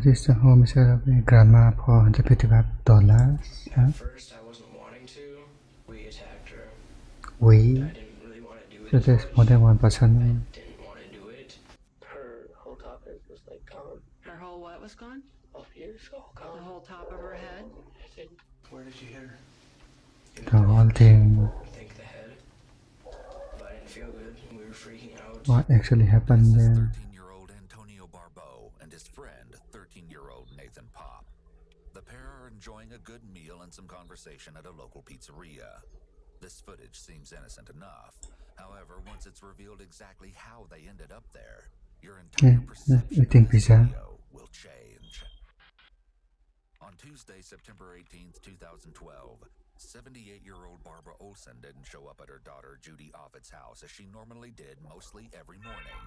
this is the home of my grandma for $155. At first, I wasn't wanting to. We attacked her. We, I didn't really want to do it so as there's much. more than one I person. didn't want to do it. Her whole top head was like gone. Her whole what was gone? Up here's all gone. The whole top of her head? Where did you hit her? The whole thing, I think the head. But I didn't feel good. We were freaking out. what actually happened This is there. 13-year-old Antonio Barbeau and his friend, 13-year-old Nathan Pop. The pair are enjoying a good meal and some conversation at a local pizzeria. This footage seems innocent enough. However, once it's revealed exactly how they ended up there, your entire perception eating of this pizza. video will change. On Tuesday, September 18th, 2012, 78-year-old Barbara Olson didn't show up at her daughter Judy Offutt's house as she normally did mostly every morning.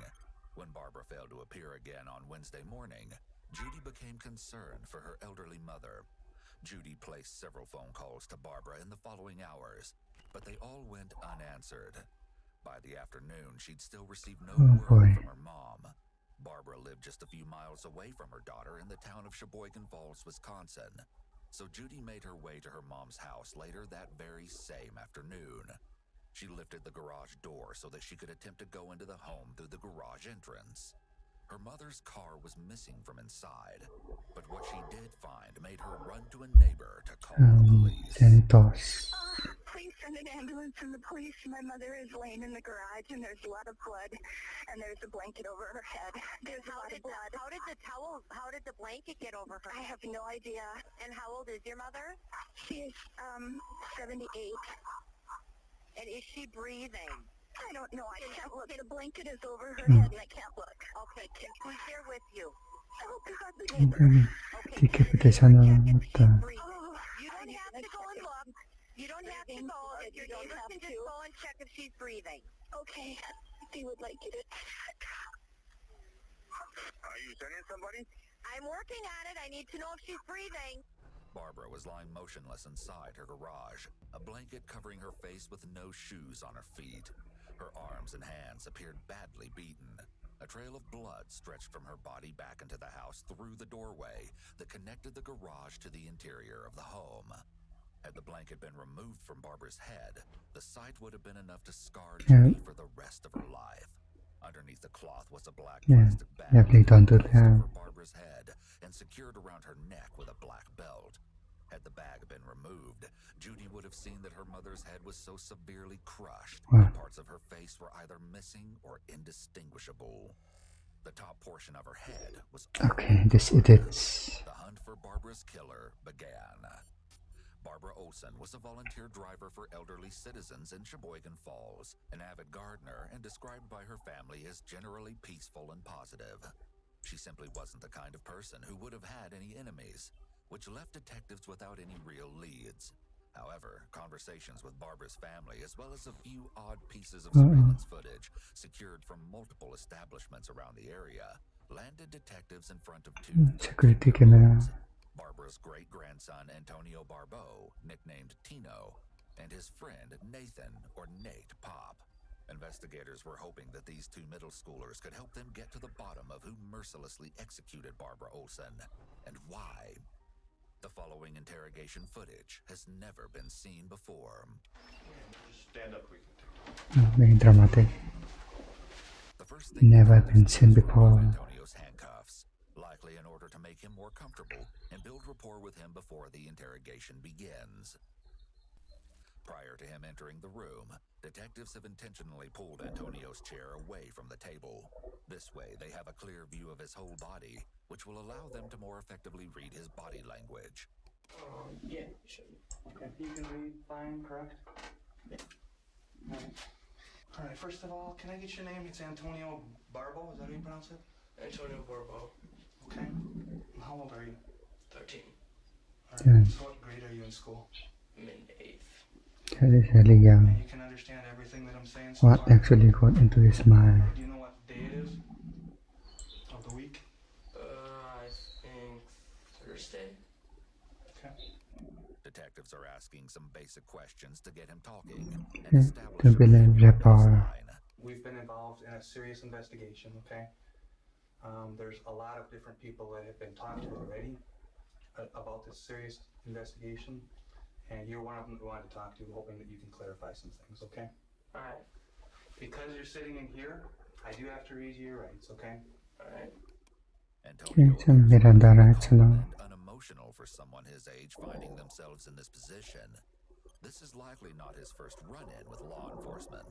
When Barbara failed to appear again on Wednesday morning, Judy became concerned for her elderly mother. Judy placed several phone calls to Barbara in the following hours, but they all went unanswered. By the afternoon, she'd still received no word from her mom. Barbara lived just a few miles away from her daughter in the town of Sheboygan Falls, Wisconsin. So Judy made her way to her mom's house later that very same afternoon. She lifted the garage door so that she could attempt to go into the home through the garage entrance. Her mother's car was missing from inside, but what she did find made her run to a neighbor to call the police. Janitors. Please send an ambulance and the police. My mother is laying in the garage and there's a lot of blood and there's a blanket over her head. There's a lot of blood. How did the blanket get over her? I have no idea. And how old is your mother? She is 78. And is she breathing? I don't know. I can't look. The blanket is over her head and I can't look. Okay, who's there with you? Oh God, the neighbor. Okay, Decapitation Oh, you don't have to go and look. You don't have to go. If your neighbor can just go and check if she's breathing. Okay, they would like you to. Are you sending somebody? I'm working on it. I need to know if she's breathing. Barbara was lying motionless inside her garage, a blanket covering her face with no shoes on her feet. Her arms and hands appeared badly beaten. A trail of blood stretched from her body back into the house through the doorway that connected the garage to the interior of the home. Had the blanket been removed from Barbara's head, the sight would have been enough to scar Judy for the rest of her life. Underneath the cloth was a black plastic bag please don't do placed that. over Barbara's head and secured around her neck with a black belt. Had the bag been removed, Judy would have seen that her mother's head was so severely crushed that parts of her face were either missing or indistinguishable. The top portion of her head was Okay, this it is. The hunt for Barbara's killer began. Barbara Olson was a volunteer driver for elderly citizens in Sheboygan Falls, an avid gardener and described by her family as generally peaceful and positive. She simply wasn't the kind of person who would have had any enemies, which left detectives without any real leads. However, conversations with Barbara's family, as well as a few odd pieces of surveillance footage secured from multiple establishments around the area, landed detectives in front of two Security camera. Barbara's great-grandson Antonio Barbeau, nicknamed Tino, and his friend Nathan, or Nate Pop. Investigators were hoping that these two middle schoolers could help them get to the bottom of who mercilessly executed Barbara Olson and why. The following interrogation footage has never been seen before. Stand up, we can take Very dramatic. The first thing Never been seen before. Antonio's handcuffs, likely in order to make him more comfortable and build rapport with him before the interrogation begins. Prior to him entering the room, detectives have intentionally pulled Antonio's chair away from the table. This way, they have a clear view of his whole body, which will allow them to more effectively read his body language. Yeah, you should. Okay, you can read fine, correct? Yeah. Alright, first of all, can I get your name? It's Antonio Barbo, is that how you pronounce it? Antonio Barbeau, Okay. And how old are you? 13, Alright, so what grade are you in school? mid-8th. That is really young. And you can understand everything that I'm saying so What far? actually got into his mind? Do you know what day it is? Of the week? I think Thursday. Okay. Detectives are asking some basic questions to get him talking and Okay, establish to a build a clear rapport. baseline. We've been involved in a serious investigation, okay? There's a lot of different people that have been talked to already about this serious investigation, and you're one of them we wanted to talk to, hoping that you can clarify some things, okay? Alright. Because you're sitting in here, I do have to read you your rights, okay? Alright. Antonio 좀 appears Miranda calm Rights-नो and unemotional for someone his age finding themselves in this position. This is likely not his first run-in with law enforcement.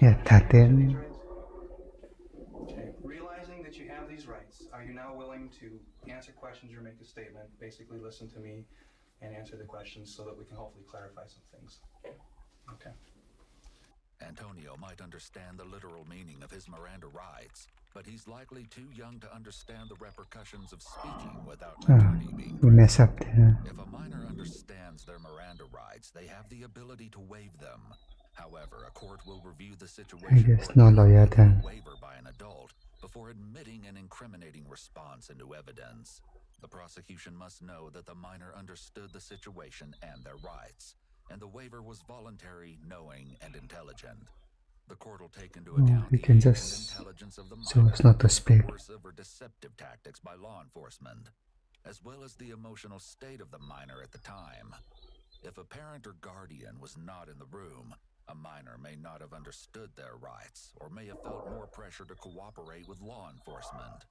다된 Okay. Realizing that you have these rights, are you now willing to answer questions or make a statement, basically listen to me and answer the questions so that we can hopefully clarify some things? Yeah. Okay. Antonio might understand the literal meaning of his Miranda rights, but he's likely too young to understand the repercussions of speaking without an attorney being we mess present. up there. If a minor understands their Miranda rights, they have the ability to waive them. However, a court will review the situation guess more no lawyer carefully than then. a waiver by an adult before admitting an incriminating response into evidence. The prosecution must know that the minor understood the situation and their rights, and the waiver was voluntary, knowing, and intelligent. The court will take into account we the can age and just intelligence of the show minor, us not to and speak. coercive or deceptive tactics by law enforcement, as well as the emotional state of the minor at the time. If a parent or guardian was not in the room, a minor may not have understood their rights or may have felt more pressure to cooperate with law enforcement.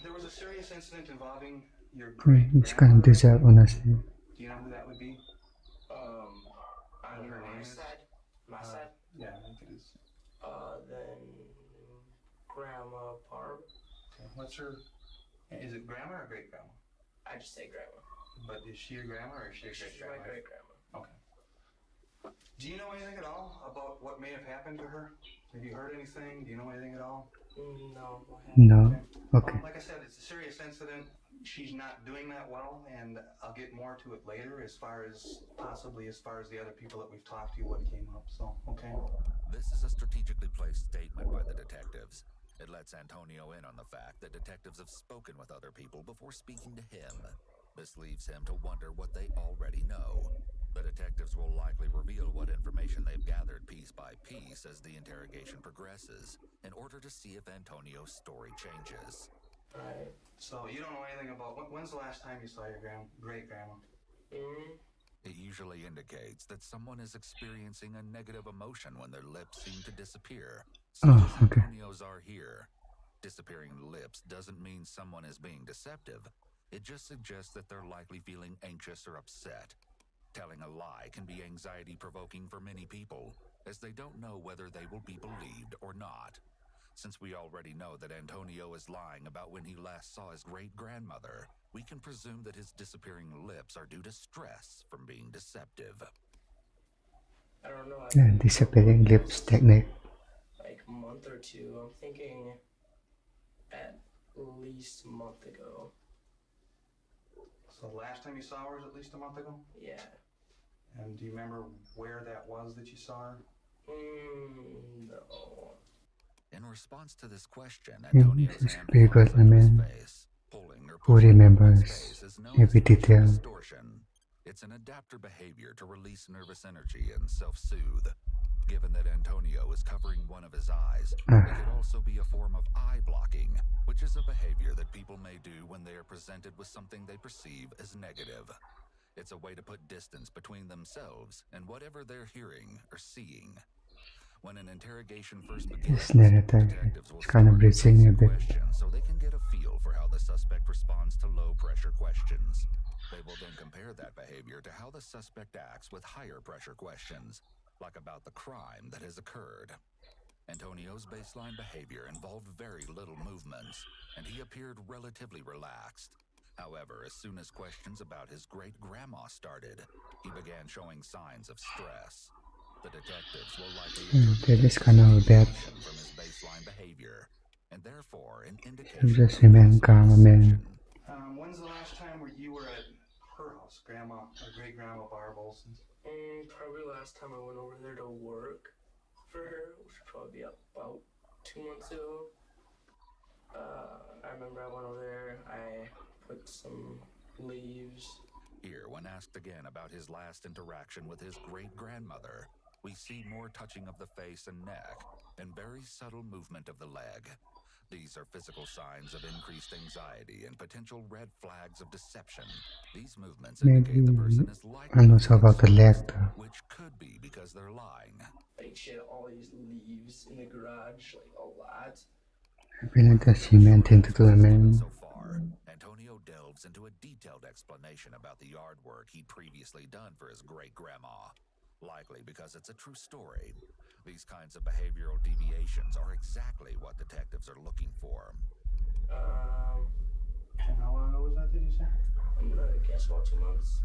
There was a serious incident involving your 시간 great-grandmother. 늦어 오나시. Do you know who that would be? On Her name my is? side? My side? Yeah, I think it is. Then Grandma Barb. Okay. What's her... Is it grandma or great-grandma? I just say Grandma. But is she your grandma or is she your She's my great-grandma? great-grandma. Okay. Do you know anything at all about what may have happened to her? Have you heard anything? Do you know anything at all? No. No. Okay. Like I said, it's a serious incident. She's not doing that well, and I'll get more to it later as far as the other people that we've talked to, what came up. So, okay. This is a strategically placed statement by the detectives. It lets Antonio in on the fact that detectives have spoken with other people before speaking to him. This leaves him to wonder what they already know. The detectives will likely reveal what information they've gathered piece by piece as the interrogation progresses, in order to see if Antonio's story changes. Alright. So you don't know anything about... When's the last time you saw your great-grandma? It usually indicates that someone is experiencing a negative emotion when their lips seem to disappear, such as okay. Antonio's are here. Disappearing lips doesn't mean someone is being deceptive. It just suggests that they're likely feeling anxious or upset. Telling a lie can be anxiety-provoking for many people, as they don't know whether they will be believed or not. Since we already know that Antonio is lying about when he last saw his great-grandmother, we can presume that his disappearing lips are due to stress from being deceptive. I don't know. Disappearing lips technique. Like a month or two. I'm thinking at least a month ago. So the last time you saw her was at least a month ago? Yeah. And do you remember where that was that you saw her? No. In response to this question, Antonio's this is hand pretty flies good, under his man. face. Pulling or Who pushing on remembers one's face is known every as facial detail? distortion. It's an adapter behavior to release nervous energy and self-soothe. Given that Antonio is covering one of his eyes, it could also be a form of eye blocking, which is a behavior that people may do when they are presented with something they perceive as negative. It's a way to put distance between themselves and whatever they're hearing or seeing. When an interrogation first begins, This narrative detectives will is kind of start with reaching a basic bit. questions so they can get a feel for how the suspect responds to low-pressure questions. They will then compare that behavior to how the suspect acts with higher-pressure questions, like about the crime that has occurred. Antonio's baseline behavior involved very little movements, and he appeared relatively relaxed. However, as soon as questions about his great-grandma started, he began showing signs of stress. The detectives will likely interpret this kind of bad. from his baseline behavior, and therefore an indication Just of remain possible calm, man. deception. When's the last time you were at her house, Grandma or great-grandma Barb Olson's? Probably last time I went over there to work for her, which would probably be about 2 months ago. I remember I went over there, I put some leaves. Here, when asked again about his last interaction with his great-grandmother, we see more touching of the face and neck, and very subtle movement of the leg. These are physical signs of increased anxiety and potential red flags of deception. These movements indicate the person is likely I'm to not be sure about the leg dishonest, though. which could be because they're lying. Like she had all these leaves in the garage, like a lot. I feel like that she meant to do a man. So far, Antonio delves into a detailed explanation about the yard work he'd previously done for his great-grandma, likely because it's a true story. These kinds of behavioral deviations are exactly what detectives are looking for. And how long ago was that, did you say? I'm gonna guess about 2 months.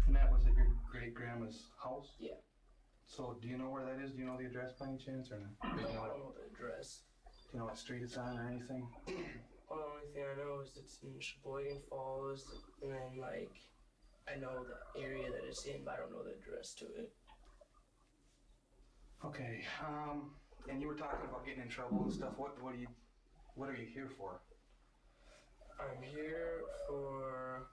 And that was at your great-grandma's house? Yeah. So do you know where that is? Do you know the address by any chance or not? No, I don't know the address. Do you know what street it's on or anything? Well, the only thing I know is it's in Sheboygan Falls, and then, like, I know the area that it's in, but I don't know the address to it. Okay, and you were talking about getting in trouble and stuff. What are you here for? I'm here for...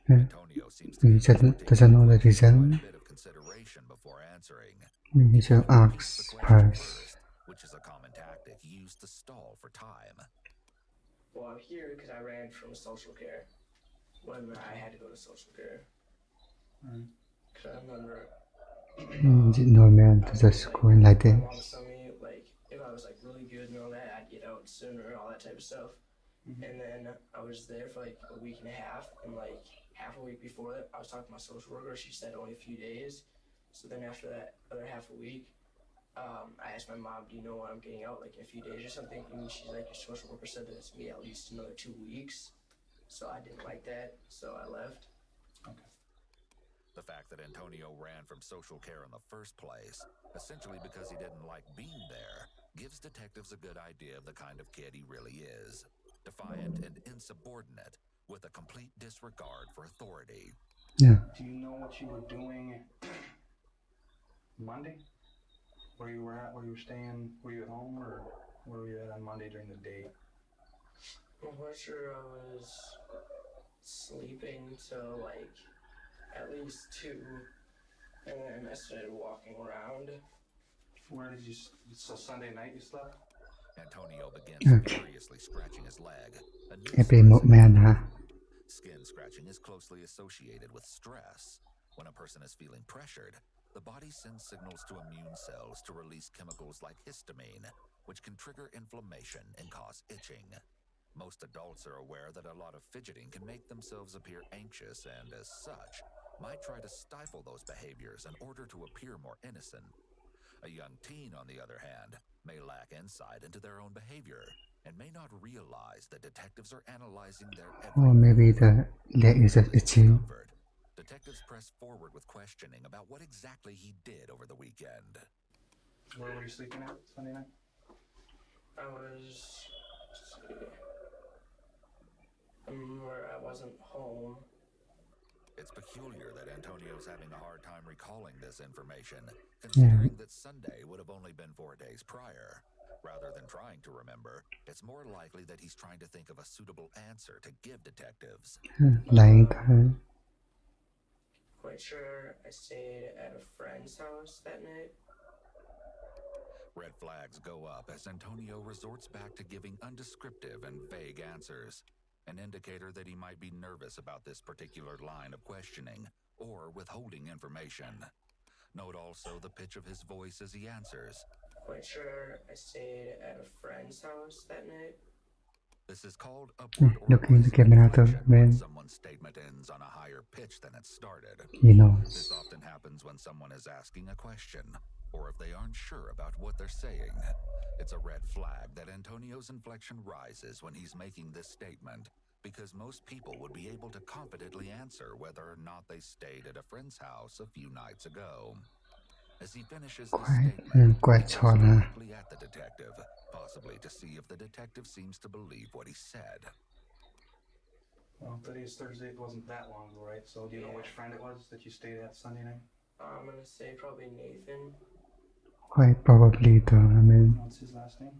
Antonio seems to He doesn't know the reason. quite a bit of consideration before answering. He should ask first. Which is a common tactic used to stall for time. Well, I'm here because I ran from social care when I had to go to social care. Because I remember... normal to just go in like My that. mom was telling me, like, if I was, like, really good and all that, I'd get out sooner and all that type of stuff. And then I was there for, like, a week and a half, and, like, half a week before that, I was talking to my social worker. She said only a few days. So then after that other half a week, I asked my mom, do you know when I'm getting out, like, in a few days or something? And she's like, your social worker said that it's going to be at least another 2 weeks. So I didn't like that, so I left. Okay. The fact that Antonio ran from social care in the first place, essentially because he didn't like being there, gives detectives a good idea of the kind of kid he really is. Defiant and insubordinate, with a complete disregard for authority. Yeah. Do you know what you were doing Monday? Where you were at, where you were staying? Were you at home or where were you at on Monday during the day? I'm quite sure I was sleeping till, like, at least 2, and then I started walking around. Where did you, so Sunday night you slept? Antonio begins Okay. furiously scratching his leg. A new ไอ้เป็นหมกแมนฮะ Skin scratching is closely associated with stress. When a person is feeling pressured, the body sends signals to immune cells to release chemicals like histamine, which can trigger inflammation and cause itching. Most adults are aware that a lot of fidgeting can make themselves appear anxious and, as such, might try to stifle those behaviors in order to appear more innocent. A young teen, on the other hand, may lack insight into their own behavior and may not realize that detectives are analyzing their Or maybe the leg is just itchy. discomfort. Detectives press forward with questioning about what exactly he did over the weekend. Where were you sleeping at Sunday night? I was... I remember I wasn't home. It's peculiar that Antonio's having a hard time recalling this information, considering that Sunday would have only been 4 days prior. Rather than trying to remember, it's more likely that he's trying to think of a suitable answer to give detectives. lying time. Quite sure I stayed at a friend's house that night. Red flags go up as Antonio resorts back to giving undescriptive and vague answers, an indicator that he might be nervous about this particular line of questioning or withholding information. Note also the pitch of his voice as he answers. Quite sure I stayed at a friend's house that night. This is called upward or Looking at the rising camera inflection man. when someone's statement ends on a higher pitch than it started. He This knows. often happens when someone is asking a question, or if they aren't sure about what they're saying. It's a red flag that Antonio's inflection rises when he's making this statement, because most people would be able to confidently answer whether or not they stayed at a friend's house a few nights ago. As he finishes the statement, quite he short, looks huh? directly at the detective, possibly to see if the detective seems to believe what he said. Well, today's Thursday. It wasn't that long ago, right? So do you know which friend it was that you stayed at Sunday night? I'm gonna say probably Nathan. Quite probably though, I mean, What's his last name?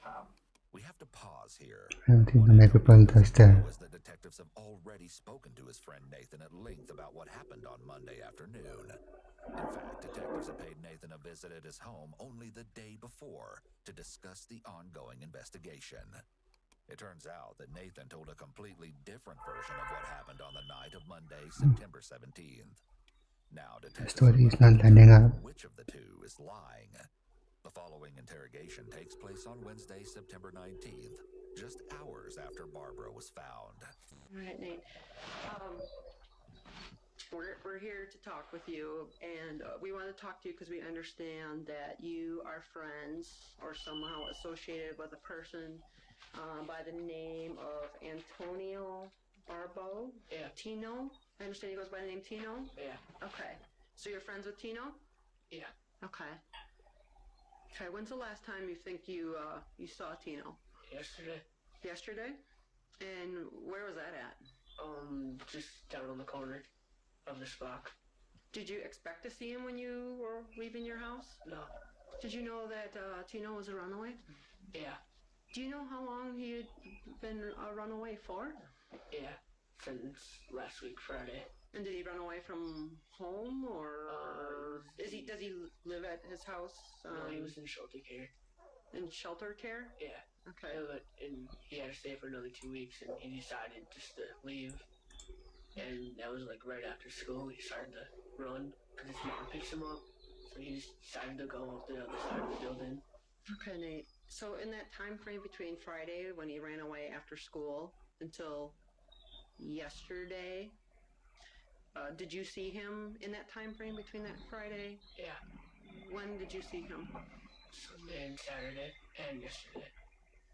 Pop. We have to pause here. I don't think What many people Antonio does doesn't know that. is that detectives have already spoken to his friend Nathan at length about what happened on Monday afternoon. In fact, detectives had paid Nathan a visit at his home only the day before to discuss the ongoing investigation. It turns out that Nathan told a completely different version of what happened on the night of Monday, September 17th. Now, The detectives story is not are lining determining up. which of the two is lying. The following interrogation takes place on Wednesday, September 19th, just hours after Barbara was found. All right, Nate. We're here to talk with you, and we want to talk to you because we understand that you are friends or somehow associated with a person by the name of Antonio Barbo. Yeah. Tino. I understand he goes by the name Tino. Yeah. Okay. So you're friends with Tino? Yeah. Okay. Okay. When's the last time you think you saw Tino? Yesterday. Yesterday? And where was that at? Just down on the corner of this block. Did you expect to see him when you were leaving your house? No. Did you know that Tino was a runaway? Yeah. Do you know how long he had been a runaway for? Yeah. Since last week, Friday. And did he run away from home, or does he live at his house? No, he was in shelter care. In shelter care? Yeah. Okay. And he had to stay for another 2 weeks, and he decided just to leave. And that was like right after school. He started to run because his mom picks him up. So he just decided to go up the other side of the building. Okay, Nate. So in that time frame between Friday when he ran away after school until yesterday, did you see him in that time frame between that Friday? Yeah. When did you see him? Sunday and Saturday and yesterday.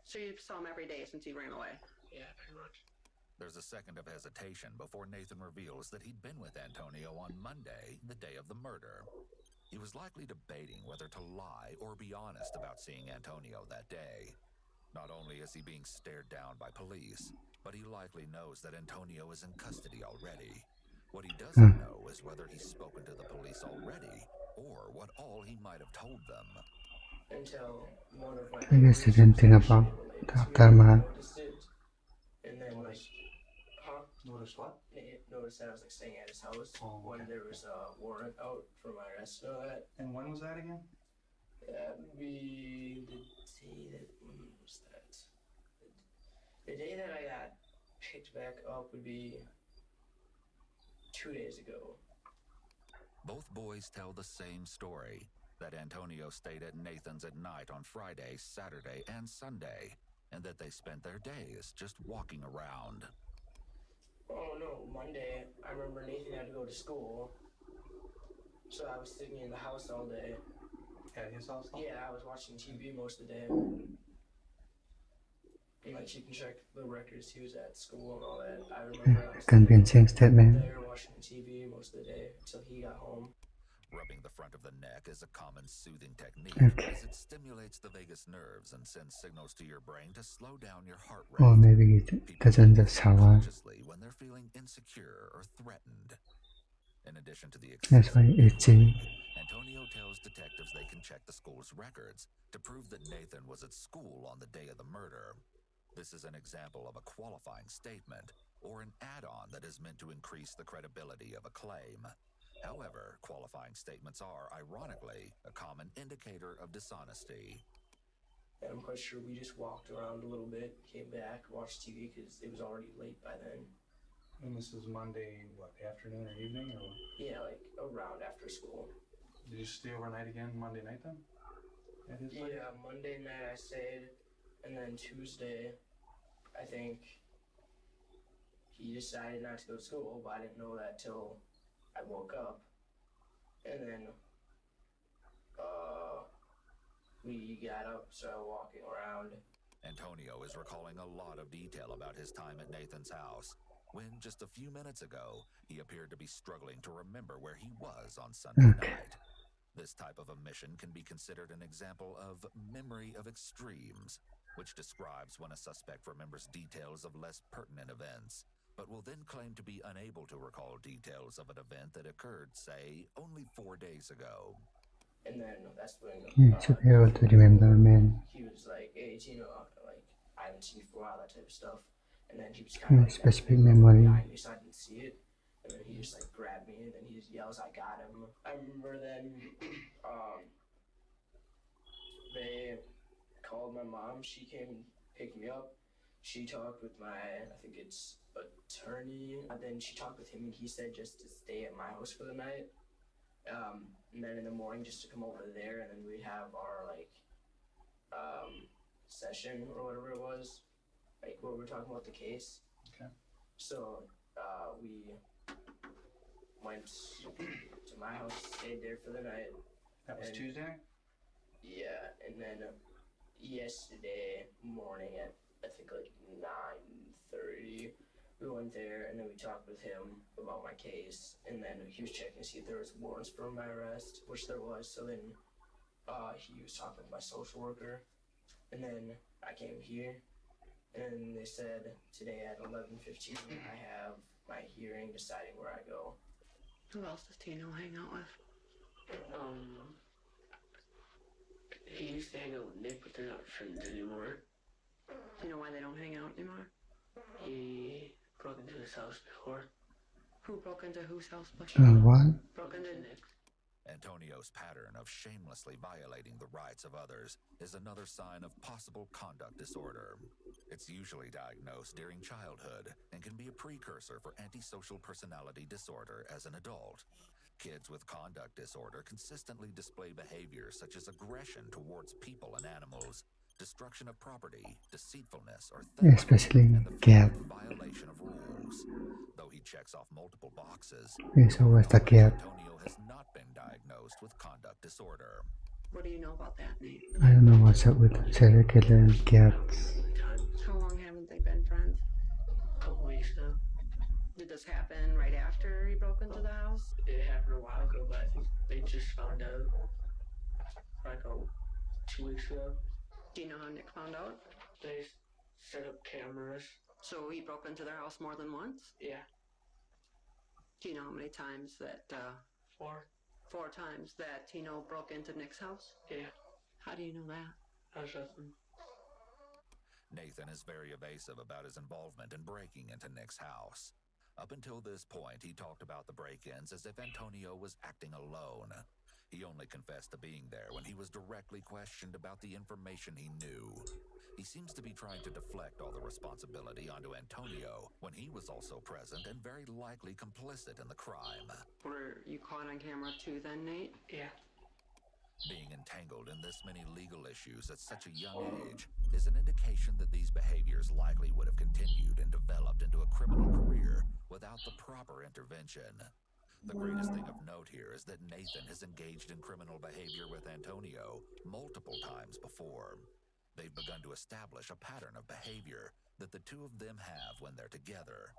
So you saw him every day since he ran away? Yeah, pretty much. There's a second of hesitation before Nathan reveals that he'd been with Antonio on Monday, the day of the murder. He was likely debating whether to lie or be honest about seeing Antonio that day. Not only is he being stared down by police, but he likely knows that Antonio is in custody already. What he doesn't know is whether he's spoken to the police already or what all he might have told them. Until one of my I guess they neighbors didn't think was about actually related the to me, aftermath. noticed it. And then like, Notice what? Noticed that I was like staying at his house when okay. there was a warrant out for my arrest and all that. And when was that again? That would be the day that, when was that? The day that I got picked back up would be 2 days ago. Both boys tell the same story, that Antonio stayed at Nathan's at night on Friday, Saturday, and Sunday, and that they spent their days just walking around. Oh no, Monday, I remember Nathan had to go to school, so I was sitting in the house all day. At his house? Yeah, I was watching TV most of the day. And like keeping track of the records he was at school and all that. I remember I was Convincing statement. there watching TV most of the day until he got home. Rubbing the front of the neck is a common soothing technique Okay. as it stimulates the vagus nerves and sends signals to your brain to slow down your heart rate. Or maybe he doesn't People just shower. consciously when they're feeling insecure or threatened. In addition to the That's why excessive itchy. Antonio tells detectives they can check the school's records to prove that Nathan was at school on the day of the murder. This is an example of a qualifying statement or an add-on that is meant to increase the credibility of a claim. However, qualifying statements are, ironically, a common indicator of dishonesty. And I'm quite sure we just walked around a little bit, came back, watched TV because it was already late by then. And this is Monday, what, afternoon or evening, or what? Yeah, like around after school. Did you stay overnight again Monday night then? At his place? Yeah, Monday night I stayed, and then Tuesday, I think he decided not to go to school, but I didn't know that till I woke up. And then we got up, started walking around. Antonio is recalling a lot of detail about his time at Nathan's house, when just a few minutes ago, he appeared to be struggling to remember where he was on Sunday night. This type of omission can be considered an example of memory of extremes, which describes when a suspect remembers details of less pertinent events, but will then claim to be unable to recall details of an event that occurred, say, only 4 days ago. And then that's when He should be able to remember, man. he was like, hey, Tino, like, I haven't seen you for a while, that type of stuff. and then he was kind of like specific memory. behind me, so I didn't see it. And then he just like grabbed me, and then he just yells, "I got him!" I remember then they called my mom. She came and picked me up. She talked with my, I think it's attorney. And then she talked with him, and he said just to stay at my house for the night. And then in the morning, just to come over there, and then we'd have our like session or whatever it was, like where we were talking about the case. Okay. So we went to my house, stayed there for the night. That was Tuesday? Yeah, and then yesterday morning at I think like 9:30, we went there and then we talked with him about my case, and then he was checking to see if there was warrants for my arrest, which there was. So then he was talking with my social worker, and then I came here, and they said today at 11:15 I have my hearing deciding where I go. Who else does Tino hang out with? He used to hang out with Nick, but they're not friends anymore. Do you know why they don't hang out anymore? He broke into his house before. Who broke into whose house before? What? Broke into Nick's. Antonio's pattern of shamelessly violating the rights of others is another sign of possible conduct disorder. It's usually diagnosed during childhood and can be a precursor for antisocial personality disorder as an adult. Kids with conduct disorder consistently display behaviors such as aggression towards people and animals, destruction of property, deceitfulness, or theft, Especially and the cat. violation of rules. Though he checks off multiple boxes, It's always the cat. Antonio has not been diagnosed with conduct disorder. What do you know about that, Nate? I don't know what's up with serial killer and cats. How long haven't they been friends? A couple weeks now. Did this happen right after he broke into the house? It happened a while ago, but I think they just found out like 2 weeks ago. Do you know how Nick found out? They set up cameras. So he broke into their house more than once? Yeah. Do you know how many times that, 4. 4 times that Tino broke into Nick's house? Yeah. How do you know that? I was with him. Nathan is very evasive about his involvement in breaking into Nick's house. Up until this point, he talked about the break-ins as if Antonio was acting alone. He only confessed to being there when he was directly questioned about the information he knew. He seems to be trying to deflect all the responsibility onto Antonio when he was also present and very likely complicit in the crime. Were you caught on camera too then, Nate? Yeah. Being entangled in this many legal issues at such a young age is an indication that these behaviors likely would have continued and developed into a criminal career without the proper intervention. The greatest thing of note here is that Nathan has engaged in criminal behavior with Antonio multiple times before. They've begun to establish a pattern of behavior that the two of them have when they're together.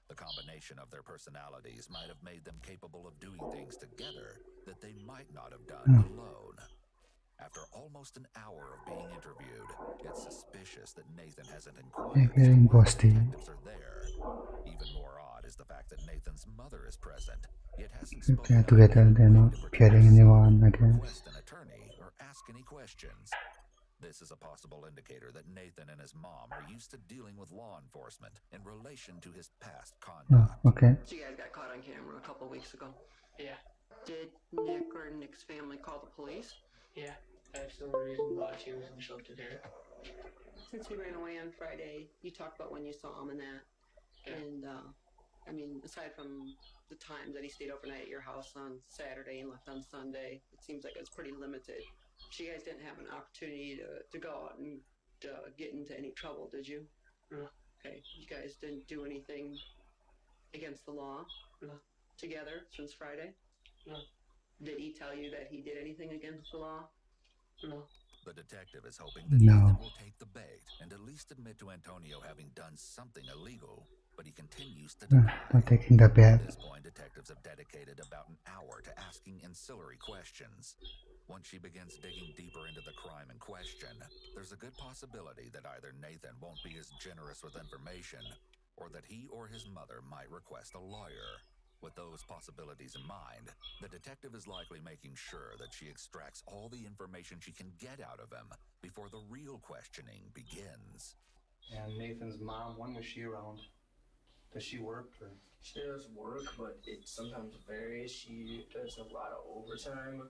The combination of their personalities might have made them capable of doing things together that they might not have done alone. After almost an hour of being interviewed, it's suspicious that Nathan hasn't inquired as to why the detectives are there. Even more odd is the fact that Nathan's mother is present, yet hasn't If they are spoken together, they're not carrying anyone, I guess. request an attorney, or ask any questions. This is a possible indicator that Nathan and his mom are used to dealing with law enforcement in relation to his past conduct. Okay. So you guys got caught on camera a couple weeks ago. Yeah. Did Nick or Nick's family call the police? Yeah. That's the only reason why she was in show today. Since he ran away on Friday, you talked about when you saw him and that. Yeah. And, I mean, aside from the time that he stayed overnight at your house on Saturday and left on Sunday, it seems like it was pretty limited. So you guys didn't have an opportunity to go out and get into any trouble, did you? No. Okay. You guys didn't do anything against the law? No. Together since Friday? No. Did he tell you that he did anything against the law? No. The detective is hoping that No. Nathan will take the bait and at least admit to Antonio having done something illegal, but he continues to deny. Not taking the At bait. this point, detectives have dedicated about an hour to asking ancillary questions. Once she begins digging deeper into the crime in question, there's a good possibility that either Nathan won't be as generous with information, or that he or his mother might request a lawyer. With those possibilities in mind, the detective is likely making sure that she extracts all the information she can get out of him before the real questioning begins. And Nathan's mom, when was she around? Does she work or? She does work, but it sometimes varies. She does a lot of overtime.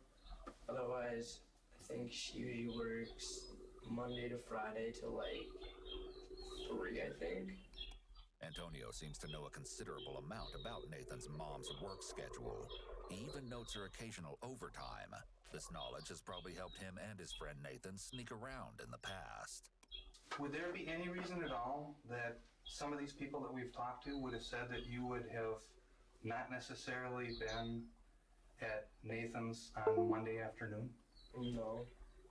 Otherwise, I think she usually works Monday to Friday till like 3, I think. Antonio seems to know a considerable amount about Nathan's mom's work schedule. He even notes her occasional overtime. This knowledge has probably helped him and his friend Nathan sneak around in the past. Would there be any reason at all that some of these people that we've talked to would have said that you would have not necessarily been at Nathan's on Monday afternoon? No,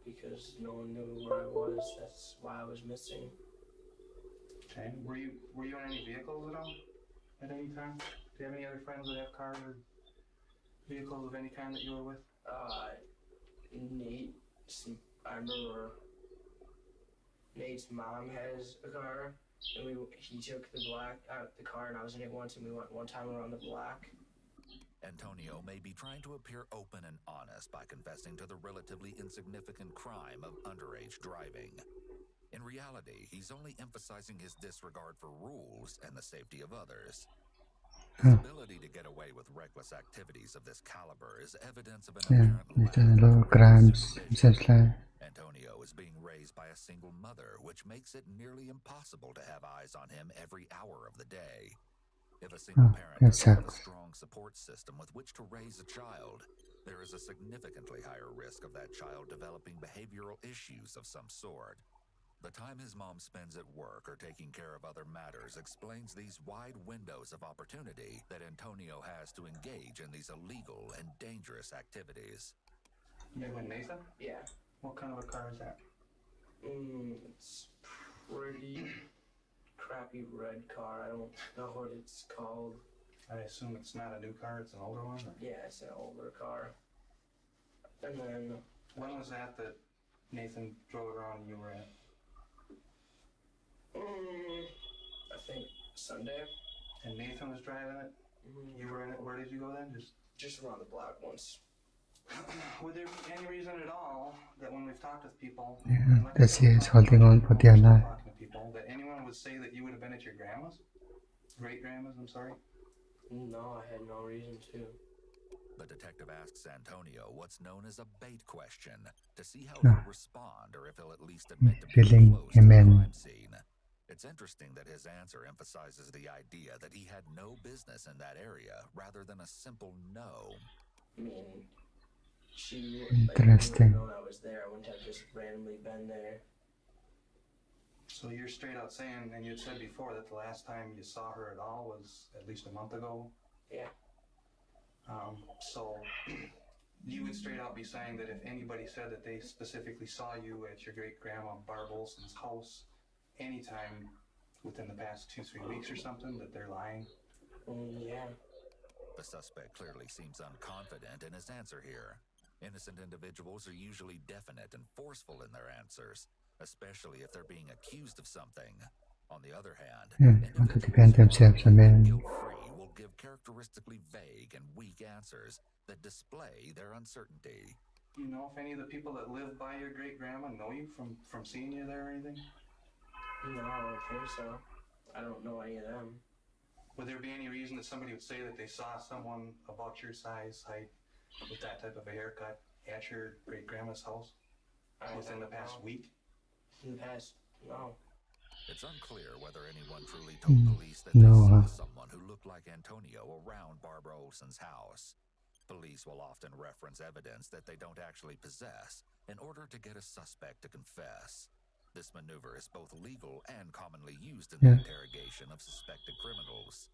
because no one knew where I was. That's why I was missing. Okay. Were you in any vehicles at all at any time? Do you have any other friends that have cars or vehicles of any kind that you were with? Nate, I remember Nate's mom has a car, and he took the car, and I was in it once, and we went one time around the block. Antonio may be trying to appear open and honest by confessing to the relatively insignificant crime of underage driving. In reality, he's only emphasizing his disregard for rules and the safety of others. His ability to get away with reckless activities of this caliber is evidence of an apparent lack of low crimes seems like. Antonio is being raised by a single mother, which makes it nearly impossible to have eyes on him every hour of the day. If a single parent doesn't have a strong support system with which to raise a child, there is a significantly higher risk of that child developing behavioral issues of some sort. The time his mom spends at work or taking care of other matters explains these wide windows of opportunity that Antonio has to engage in these illegal and dangerous activities. You and Nathan? Yeah. What kind of a car is that? It's pretty crappy red car. I don't know what it's called. I assume it's not a new car, it's an older one? Or? Yeah, it's an older car. And then... When was that Nathan drove around and you were at? I think Sunday. And Nathan was driving it? You were in it? Where did you go then? Just around the block once. Would there be any reason at all that when we've talked with people, that she is holding on for dear life, that anyone would say that you would have been at your grandma's? Great-grandma's, I'm sorry? No, I had no reason to. The detective asks Antonio what's known as a bait question to see how he'll respond or if he'll at least admit to being close to the crime scene. It's interesting that his answer emphasizes the idea that he had no business in that area rather than a simple no. I mean, she interesting. Known I was there. I wouldn't have just randomly been there. So you're straight out saying, and you'd said before that the last time you saw her at all was at least a month ago? Yeah. So you would straight out be saying that if anybody said that they specifically saw you at your great-grandma Barb Olson's house anytime within the past 2-3 weeks or something, that they're lying? Yeah. The suspect clearly seems unconfident in his answer here. Innocent individuals are usually definite and forceful in their answers, especially if they're being accused of something. On the other hand, want to defend themselves and men. Guilt-free will give characteristically vague and weak answers that display their uncertainty. Do you know if any of the people that live by your great-grandma know you from seeing you there or anything? No, I don't think so. I don't know any of them. Would there be any reason that somebody would say that they saw someone about your size, height, with that type of a haircut at your great-grandma's house within the past week? In the past, no. It's unclear whether anyone truly told police that they saw someone who looked like Antonio around Barbara Olson's house. Police will often reference evidence that they don't actually possess in order to get a suspect to confess. This maneuver is both legal and commonly used in the interrogation of suspected criminals.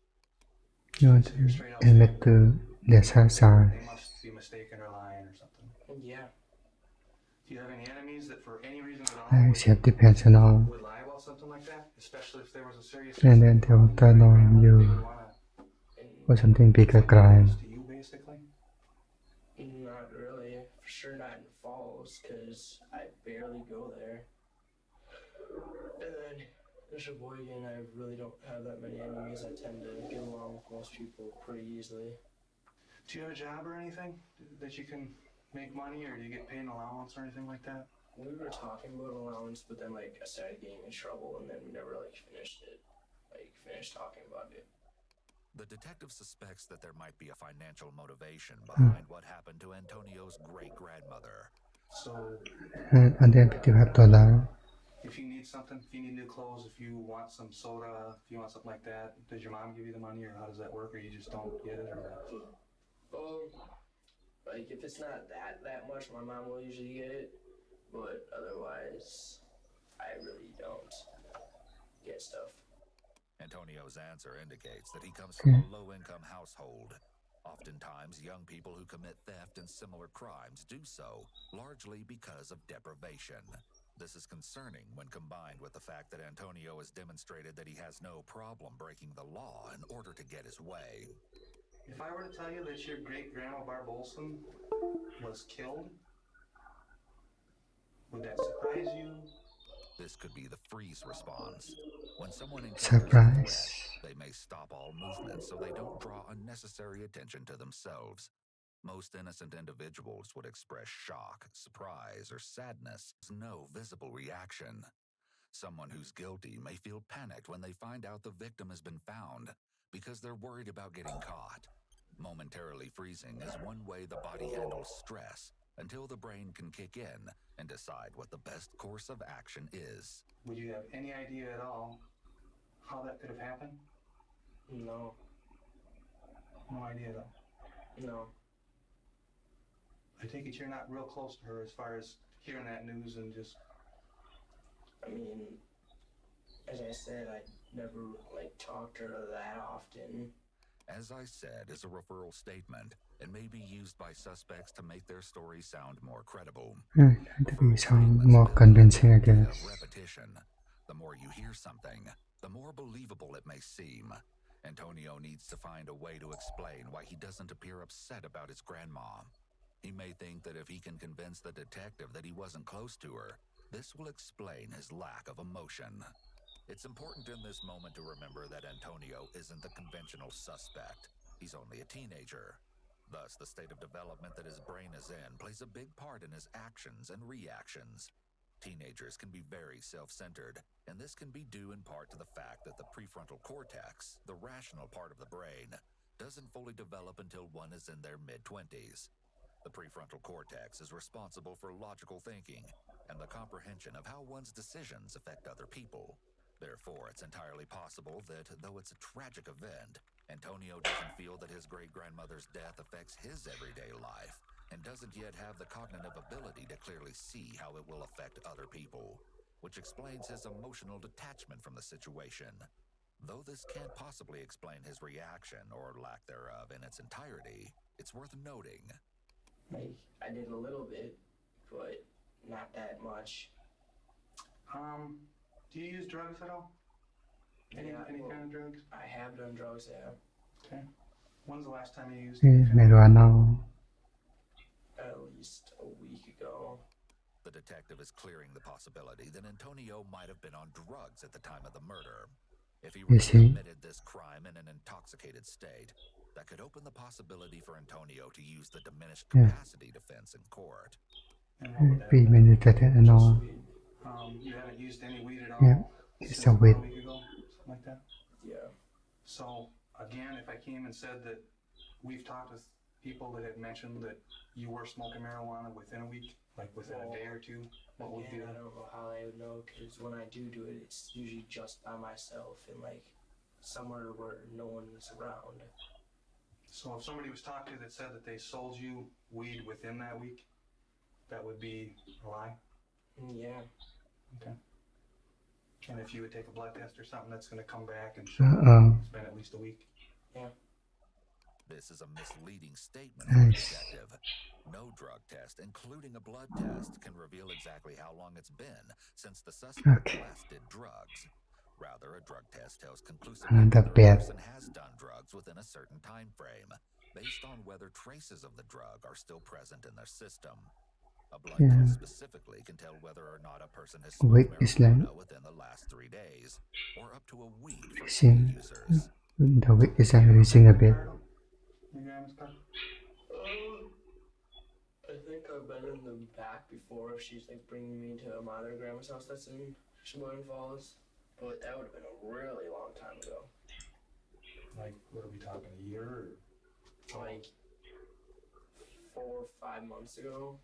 You want to admit to their size. They must be mistaken or lying or something. Yeah. Do you have any enemies that for any reason at all it depends on all. would lie about something like that? Especially if there was a serious And then they will turn on you for something bigger crime. to you, basically? Not really. For sure not in Falls, because I barely go there. And then in Sheboygan, I really don't have that many enemies. I tend to get along with most people pretty easily. Do you have a job or anything that you can make money, or do you get paid an allowance or anything like that? we were talking about allowance, but then like I started getting in trouble, and then we never like finished it, like finished talking about it. The detective suspects that there might be a financial motivation behind what happened to Antonio's great-grandmother. So, and then $55. if you need something, if you need new clothes, if you want some soda, if you want something like that, does your mom give you the money, or how does that work, or you just don't get it, or what? Like if it's not that much, my mom will usually get it, but otherwise, I really don't get stuff. Antonio's answer indicates that he comes from a low-income household. Oftentimes, young people who commit theft and similar crimes do so largely because of deprivation. This is concerning when combined with the fact that Antonio has demonstrated that he has no problem breaking the law in order to get his way. If I were to tell you that your great-grandma Barb Olson was killed, would that surprise you? This could be the freeze response. When someone encounters a threat, they may stop all movement so they don't draw unnecessary attention to themselves. Most innocent individuals would express shock, surprise, or sadness. There's no visible reaction. Someone who's guilty may feel panicked when they find out the victim has been found because they're worried about getting caught. Momentarily freezing is one way the body handles stress until the brain can kick in and decide what the best course of action is. Would you have any idea at all how that could have happened? No. No idea at all? No. I take it you're not real close to her as far as hearing that news and just... I mean, as I said, I never like talked to her that often. As I said, is a referral statement and may be used by suspects to make their story sound more credible. To be sound more convincing, I guess. Repetition. The more you hear something, the more believable it may seem. Antonio needs to find a way to explain why he doesn't appear upset about his grandma. He may think that if he can convince the detective that he wasn't close to her, this will explain his lack of emotion. It's important in this moment to remember that Antonio isn't the conventional suspect. He's only a teenager. Thus, the state of development that his brain is in plays a big part in his actions and reactions. Teenagers can be very self-centered, and this can be due in part to the fact that the prefrontal cortex, the rational part of the brain, doesn't fully develop until one is in their mid-20s. The prefrontal cortex is responsible for logical thinking and the comprehension of how one's decisions affect other people. Therefore, it's entirely possible that, though it's a tragic event, Antonio doesn't feel that his great-grandmother's death affects his everyday life and doesn't yet have the cognitive ability to clearly see how it will affect other people, which explains his emotional detachment from the situation. Though this can't possibly explain his reaction or lack thereof in its entirety, it's worth noting. Like, I did a little bit, but not that much. Do you use drugs at all? Any kind of drugs? I have done drugs, yeah. Okay. When's the last time you used marijuana? At least a week ago. The detective is clearing the possibility that Antonio might have been on drugs at the time of the murder. If he really committed this crime in an intoxicated state, that could open the possibility for Antonio to use the diminished capacity defense in court. You haven't used any weed at all? Yeah, it's a weed. A week ago? Something like that? Yeah. So, again, if I came and said that we've talked with people that had mentioned that you were smoking marijuana within a week, like within a day or two, what would be I don't know how I would know, because when I do it, it's usually just by myself and like somewhere where no one is around. So if somebody was talking to you that said that they sold you weed within that week, that would be a lie? Yeah. Okay. And if you would take a blood test or something, that's going to come back and show it's been at least a week? Yeah. This is a misleading statement from the detective. No drug test, including a blood test, can reveal exactly how long it's been since the suspect last did drugs. Rather, a drug test tells conclusively whether a person has done drugs within a certain time frame, based on whether traces of the drug are still present in their system. A blood test specifically can tell whether or not a person has smoked marijuana within the last 3 days, or up to a week for some users. The weight is increasing a bit. I think I've been in the back before if she's like bringing me to my other grandma's house that's in Sheboygan Falls, but that would have been a really long time ago. Like, what are we talking, a year? Or? Like 4 or 5 months ago.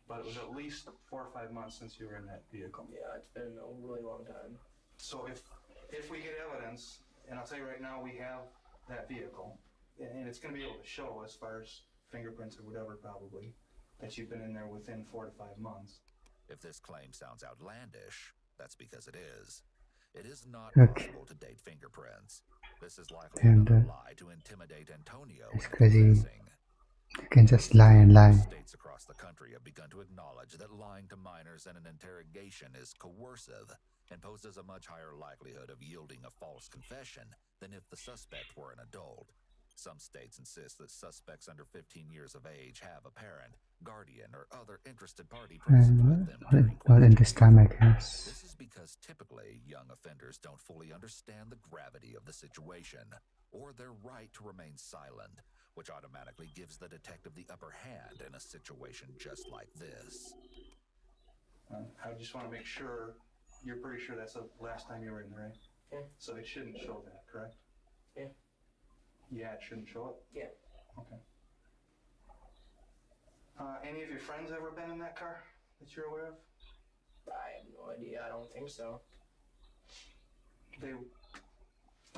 But it was at least 4 or 5 months since you were in that vehicle. Yeah, it's been a really long time. So if we get evidence, and I'll tell you right now, we have that vehicle, and it's going to be able to show as far as fingerprints or whatever, probably, that you've been in there within 4 to 5 months. If this claim sounds outlandish, that's because it is. It is not Okay. possible to date fingerprints. This is likely And, another lie to intimidate Antonio it's into crazy. confessing. You can just lie and lie. States across the country have begun to acknowledge that lying to minors in an interrogation is coercive and poses a much higher likelihood of yielding a false confession than if the suspect were an adult. Some states insist that suspects under 15 years of age have a parent, guardian, or other interested party present with them during Not in this time, I guess. This is because typically young offenders don't fully understand the gravity of the situation or their right to remain silent, which automatically gives the detective the upper hand in a situation just like this. I just want to make sure, you're pretty sure that's the last time you were in there, right? Yeah. So it shouldn't show that, correct? Yeah. Yeah, it shouldn't show it? Yeah. Okay. Any of your friends ever been in that car that you're aware of? I have no idea. I don't think so.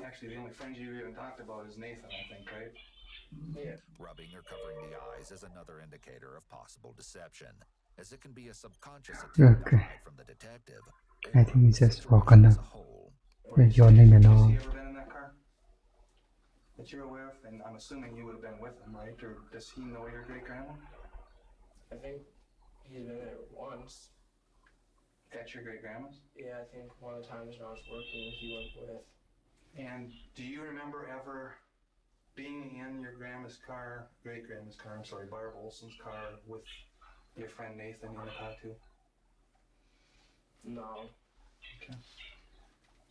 Actually, the only friend you even talked about is Nathan, I think, right? Yeah. Rubbing or covering the eyes is another indicator of possible deception, as it can be a subconscious attempt to Okay. hide from the detective. I think it's just walking as up a whole. with your name and Has all. he ever been in that car that you're aware of? And I'm assuming you would have been with him, right? Or does he know your great-grandma? I think he's been there once. That's your great-grandma's? Yeah, I think one of the times when I was working, he went with. And do you remember ever being in your grandma's car, great-grandma's car, I'm sorry, Barb Olson's car with your friend Nathan in the car too? No. Okay.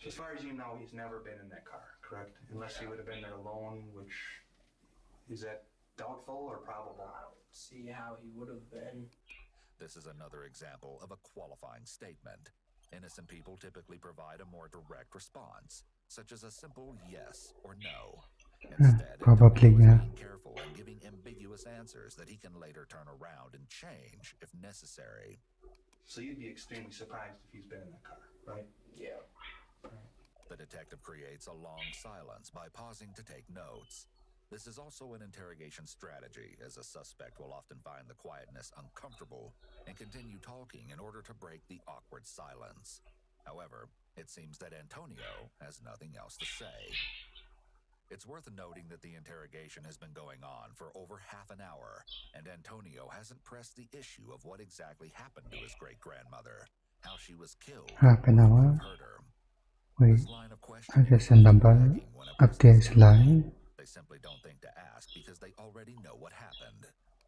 So as far as you know, he's never been in that car, correct? Unless he would have been there alone, which, is that doubtful or probable? I don't see how he would have been. This is another example of a qualifying statement. Innocent people typically provide a more direct response, such as a simple yes or no. Instead, Probably, Antonio is yeah. being careful and giving ambiguous answers that he can later turn around and change if necessary. So you'd be extremely surprised if he's been in that car, right? Yeah. The detective creates a long silence by pausing to take notes. This is also an interrogation strategy, as a suspect will often find the quietness uncomfortable and continue talking in order to break the awkward silence. However, it seems that Antonio has nothing else to say. It's worth noting that the interrogation has been going on for over half an hour, and Antonio hasn't pressed the issue of what exactly happened to his great-grandmother, how she was killed, Half an or who hour? hurt her. Wait, This line of I questioning guess is a often number lacking when a up person there is is lying. They simply don't think to ask because they already know what happened.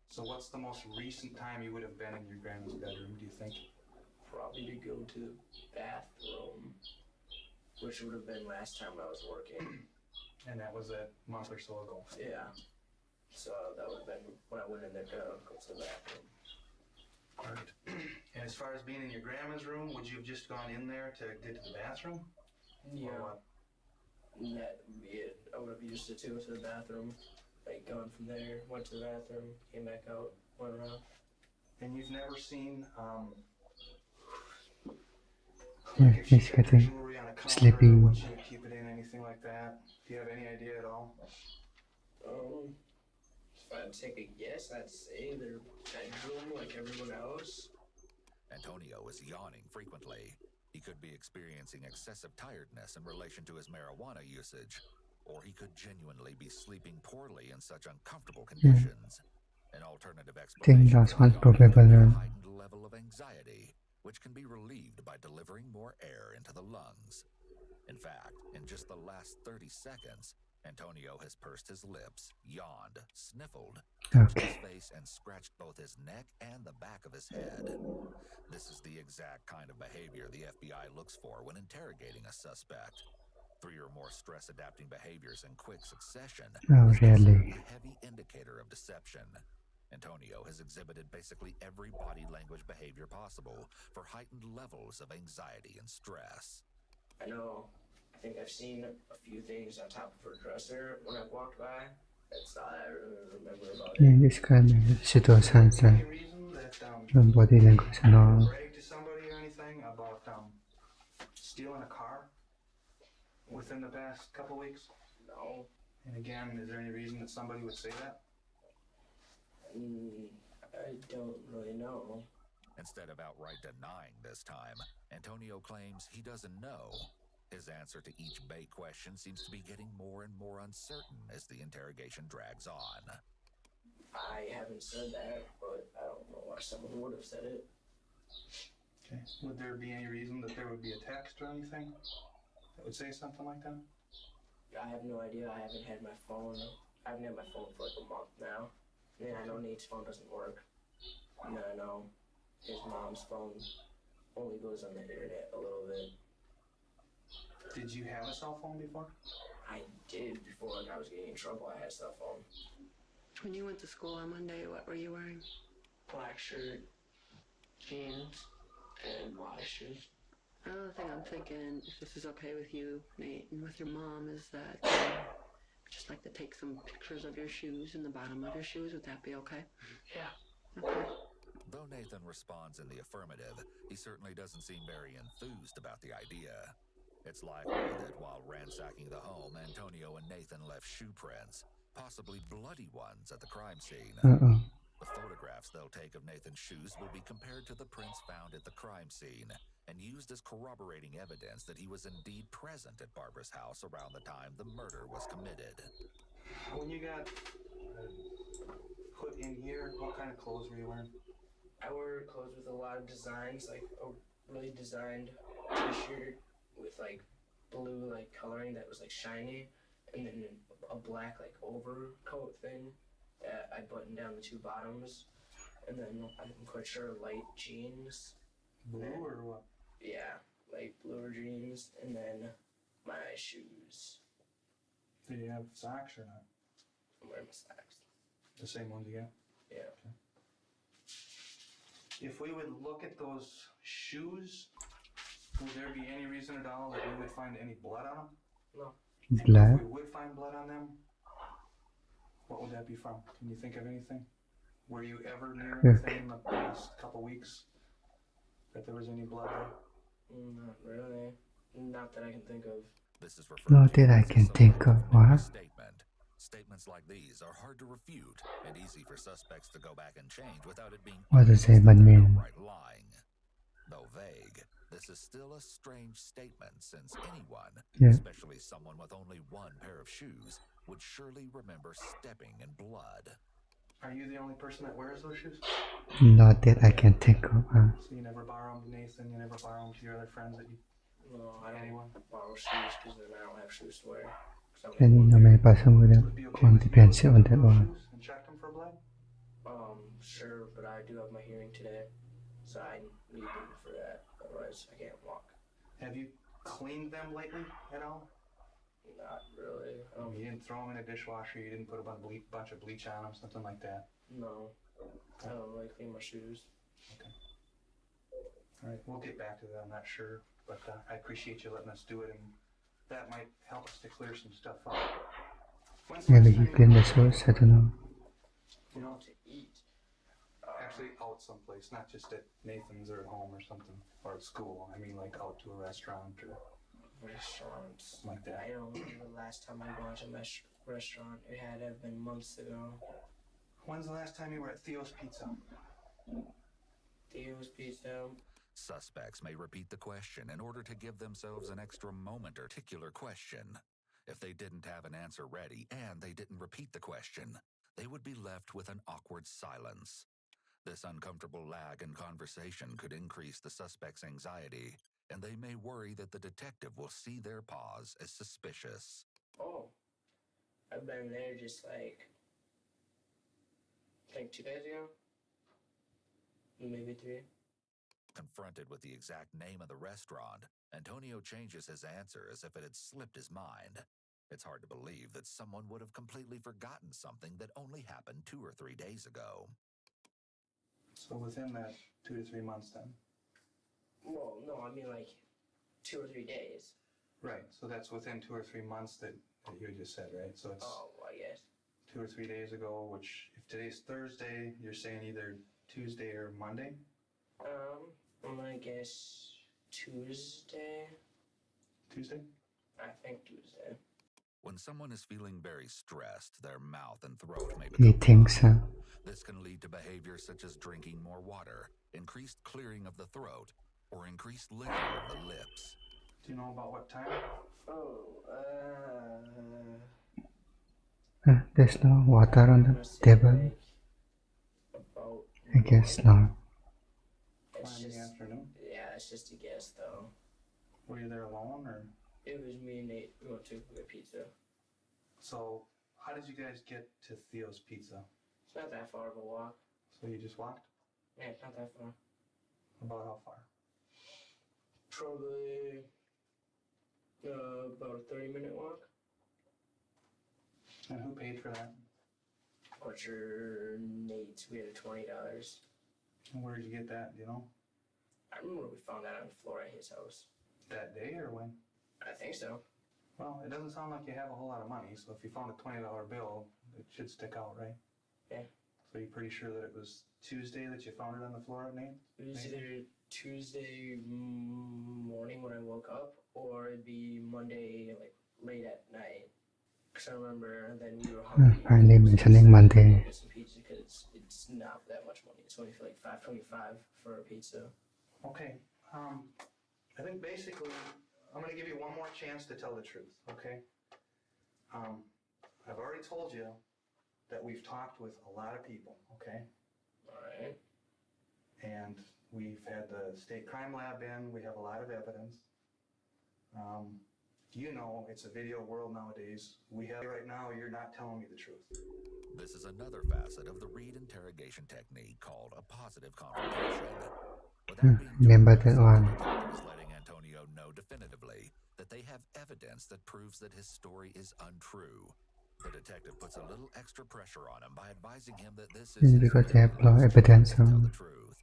So what's the most recent time you would have been in your grandma's bedroom, do you think? Probably to go to the bathroom, which would have been last time I was working. And that was a month or so ago. Yeah. So that would have been when I went in there to go to the bathroom. All right. And as far as being in your grandma's room, would you have just gone in there to get to the bathroom? Yeah. Or what? That would be it. I would have used it to go to the bathroom. Like, gone from there, went to the bathroom, came back out, went around. And you've never seen, Yeah, like if she he's kept her getting jewelry on a counter, sleepy. would she keep it in, anything like that? Do you have any idea at all? If I'd take a guess, I'd say their bedroom like everyone else. Antonio is yawning frequently. He could be experiencing excessive tiredness in relation to his marijuana usage, or he could genuinely be sleeping poorly in such uncomfortable conditions. An alternative explanation last could one's be on account of probably a the- heightened level of anxiety, which can be relieved by delivering more air into the lungs. In fact, in just the last 30 seconds, Antonio has pursed his lips, yawned, sniffled, touched his face, and scratched both his neck and the back of his head. This is the exact kind of behavior the FBI looks for when interrogating a suspect. 3 or more stress-adapting behaviors in quick succession Oh, is considered really? a heavy indicator of deception. Antonio has exhibited basically every body language behavior possible for heightened levels of anxiety and stress. I know. I think I've seen a few things on top of her dresser when I've walked by. That's all I really remember about it. describe situations Any reason that body language and all. brag to somebody or anything about stealing a car within the past couple weeks? No. And again, is there any reason that somebody would say that? I don't really know. Instead of outright denying this time, Antonio claims he doesn't know. His answer to each bait question seems to be getting more and more uncertain as the interrogation drags on. I haven't said that, but I don't know why someone would have said it. Okay. Would there be any reason that there would be a text or anything that would say something like that? I have no idea. I haven't had my phone. I haven't had my phone for like a month now. And I know Nate's phone doesn't work. And I know his mom's phone only goes on the internet a little bit. Did you have a cell phone before? I did before I was getting in trouble. I had a cell phone. When you went to school on Monday, what were you wearing? Black shirt, jeans, and white shoes. Another thing I'm thinking, if this is okay with you, Nate, and with your mom, is that just like to take some pictures of your shoes and the bottom of your shoes. Would that be okay? Yeah. Okay. Though Nathan responds in the affirmative, he certainly doesn't seem very enthused about the idea. It's likely that while ransacking the home, Antonio and Nathan left shoe prints, possibly bloody ones, at the crime scene. The photographs they'll take of Nathan's shoes will be compared to the prints found at the crime scene and used as corroborating evidence that he was indeed present at Barbara's house around the time the murder was committed. When you got put in here, what kind of clothes were you wearing? I wear clothes with a lot of designs, like a really designed t-shirt with like blue like coloring that was like shiny, and then a black like overcoat thing that I buttoned down the two bottoms, and then I'm quite sure light jeans. Blue or what? Yeah, light bluer jeans, and then my shoes. Did you have socks or not? I'm wearing my slacks. The same ones you got? Yeah. Okay. If we would look at those shoes, would there be any reason at all that we would find any blood on them? No. And Blood? if we would find blood on them, what would that be from? Can you think of anything? Were you ever near anything in the past couple weeks that there was any blood there? Not really. Not that I can think of. This is referred Not to that I as a can think of, so-called what? statement. Statements like these are hard to refute and easy for suspects to go back and change without it being What does obvious that that they're mean? outright lying. Though vague, this is still a strange statement since anyone, Yeah. especially someone with only one pair of shoes, would surely remember stepping in blood. Are you the only person that wears those shoes? Not that I can think of. So you never borrow them to Nathan, you never borrow them to your other friends that you... No, I don't Anyone? borrow shoes because then I don't have shoes to wear. Any nome person would Would it be okay on with you depends to on look that at those one. shoes and check them for blood? Sure, but I do have my hearing today, so I need them for that. Otherwise, I can't walk. Have you cleaned them lately at all? Not really. You didn't throw them in a dishwasher, you didn't put a bunch of bleach on them, something like that? No. I don't really clean my shoes. Okay. All right, we'll get back to that, I'm not sure, but I appreciate you letting us do it, and that might help us to clear some stuff up. When's the Maybe last he time cleaned the shoes, I don't know. you know, To eat. actually out someplace, not just at Nathan's or at home or something, or at school. I mean, like out to a restaurant or Restaurants. something like that. I don't remember the last time I went to a restaurant. It had to have been months ago. When's the last time you were at Theo's Pizza? Theo's Pizza. Suspects may repeat the question in order to give themselves an extra moment or particular question. If they didn't have an answer ready and they didn't repeat the question, they would be left with an awkward silence. This uncomfortable lag in conversation could increase the suspect's anxiety, and they may worry that the detective will see their pause as suspicious. Oh. I've been there just like, I think 2 days ago. Maybe 3. Confronted with the exact name of the restaurant, Antonio changes his answer as if it had slipped his mind. It's hard to believe that someone would have completely forgotten something that only happened 2 or 3 days ago. So within that 2 to 3 months then? Well, no, I mean like 2 or 3 days. Right, so that's within 2 or 3 months that you just said, right? So it's Oh, I guess. 2 or 3 days ago, which if today's Thursday, you're saying either Tuesday or Monday? I'm gonna guess Tuesday. Tuesday? I think Tuesday. When someone is feeling very stressed, their mouth and throat may He become thinks dry. This can lead to behaviors such as drinking more water, increased clearing of the throat, or increased licking of the lips. Do you know about what time? There's no water on I'm the gonna say table. like about I guess not. It's 1 in the just, afternoon? yeah, it's just a guess though. Were you there alone, or? It was me and Nate. We went to get pizza. So, how did you guys get to Theo's Pizza? It's not that far of a walk. So you just walked? Yeah, it's not that far. About how far? Probably about a 30-minute walk. And who paid for that? Butcher Nate, we had $20. And where did you get that, do you know? I remember we found that on the floor at his house. That day or when? I think so. Well, it doesn't sound like you have a whole lot of money, so if you found a $20 bill, it should stick out, right? Yeah. So you're pretty sure that it was Tuesday that you found it on the floor at Nate? It was either Tuesday morning when I woke up, or it'd be Monday, like, late at night. Because I remember then we were hungry. Finally mentioning Monday. Get some pizza because it's not that much money. It's only for like $5.25 for a pizza. Okay, I think basically, I'm going to give you one more chance to tell the truth, okay? I've already told you that we've talked with a lot of people, okay? Alright. And we've had the state crime lab in, we have a lot of evidence. You know, it's a video world nowadays. We have right now, you're not telling me the truth. This is another facet of the Reed interrogation technique called a positive confrontation. Without being remember direct, that one. the detective is letting Antonio know definitively that they have evidence that proves that his story is untrue. The detective puts a little extra pressure on him by advising him that this is his Because they very have no last evidence chance to tell on. the truth.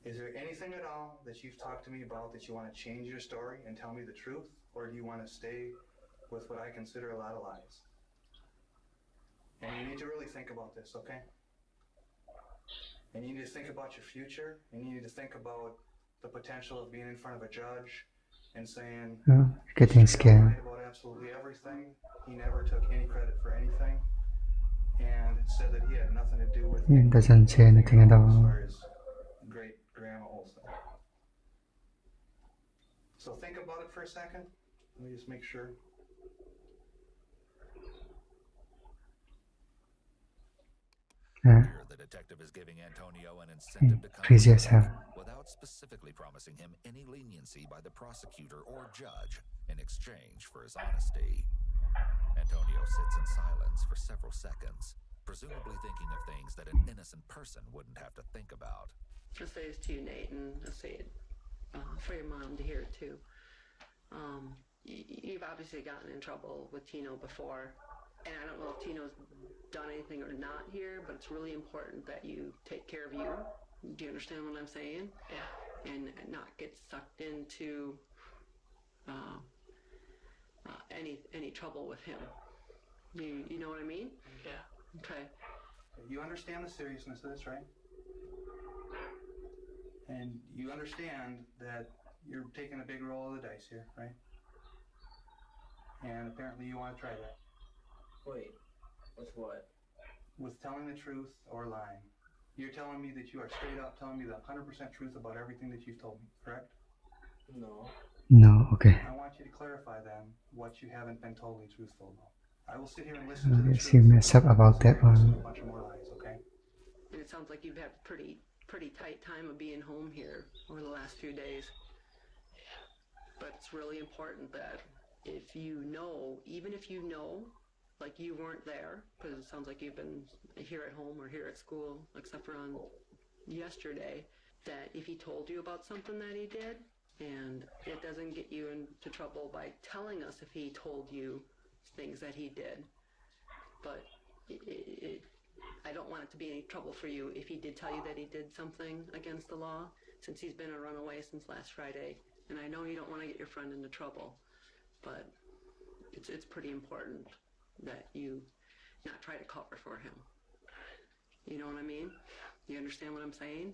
Is there anything at all that you've talked to me about that you want to change your story and tell me the truth? Or do you want to stay with what I consider a lot of lies? And you need to really think about this, okay? And you need to think about your future, and you need to think about the potential of being in front of a judge and saying, Getting "He scared. lied about absolutely everything. He never took any credit for anything, and said that he had nothing to do with It doesn't say anything at as all. far as great grandma Olson." So think about it for a second. Let me just make sure. Here, the detective is giving Antonio an incentive to come Crazy as back, hell. without specifically promising him any leniency by the prosecutor or judge in exchange for his honesty. Antonio sits in silence for several seconds, presumably thinking of things that an innocent person wouldn't have to think about. I'll say this to you, Nate, and I'll say it for your mom to hear it too. You've obviously gotten in trouble with Tino before, and I don't know if Tino's done anything or not here, but it's really important that you take care of you. Do you understand what I'm saying? Yeah. And not get sucked into any trouble with him. You know what I mean? Yeah. Okay. You understand the seriousness of this, right? And you understand that you're taking a big roll of the dice here, right? And apparently you want to try that. Wait. With what? With telling the truth or lying. You're telling me that you are straight up telling me the 100% truth about everything that you've told me, correct? No. No, okay. I want you to clarify then what you haven't been totally truthful about. I will sit here and listen to the Yes, truth. you mess up about that Listen to one. a bunch of more lies, okay? And it sounds like you've had a pretty tight time of being home here over the last few days. But it's really important that if you know, even if you know, like you weren't there, because it sounds like you've been here at home or here at school, except for on yesterday, that if he told you about something that he did, and it doesn't get you into trouble by telling us if he told you things that he did. But I don't want it to be any trouble for you if he did tell you that he did something against the law, since he's been a runaway since last Friday. And I know you don't want to get your friend into trouble, but it's pretty important that you not try to cover for him. You know what I mean? You understand what I'm saying?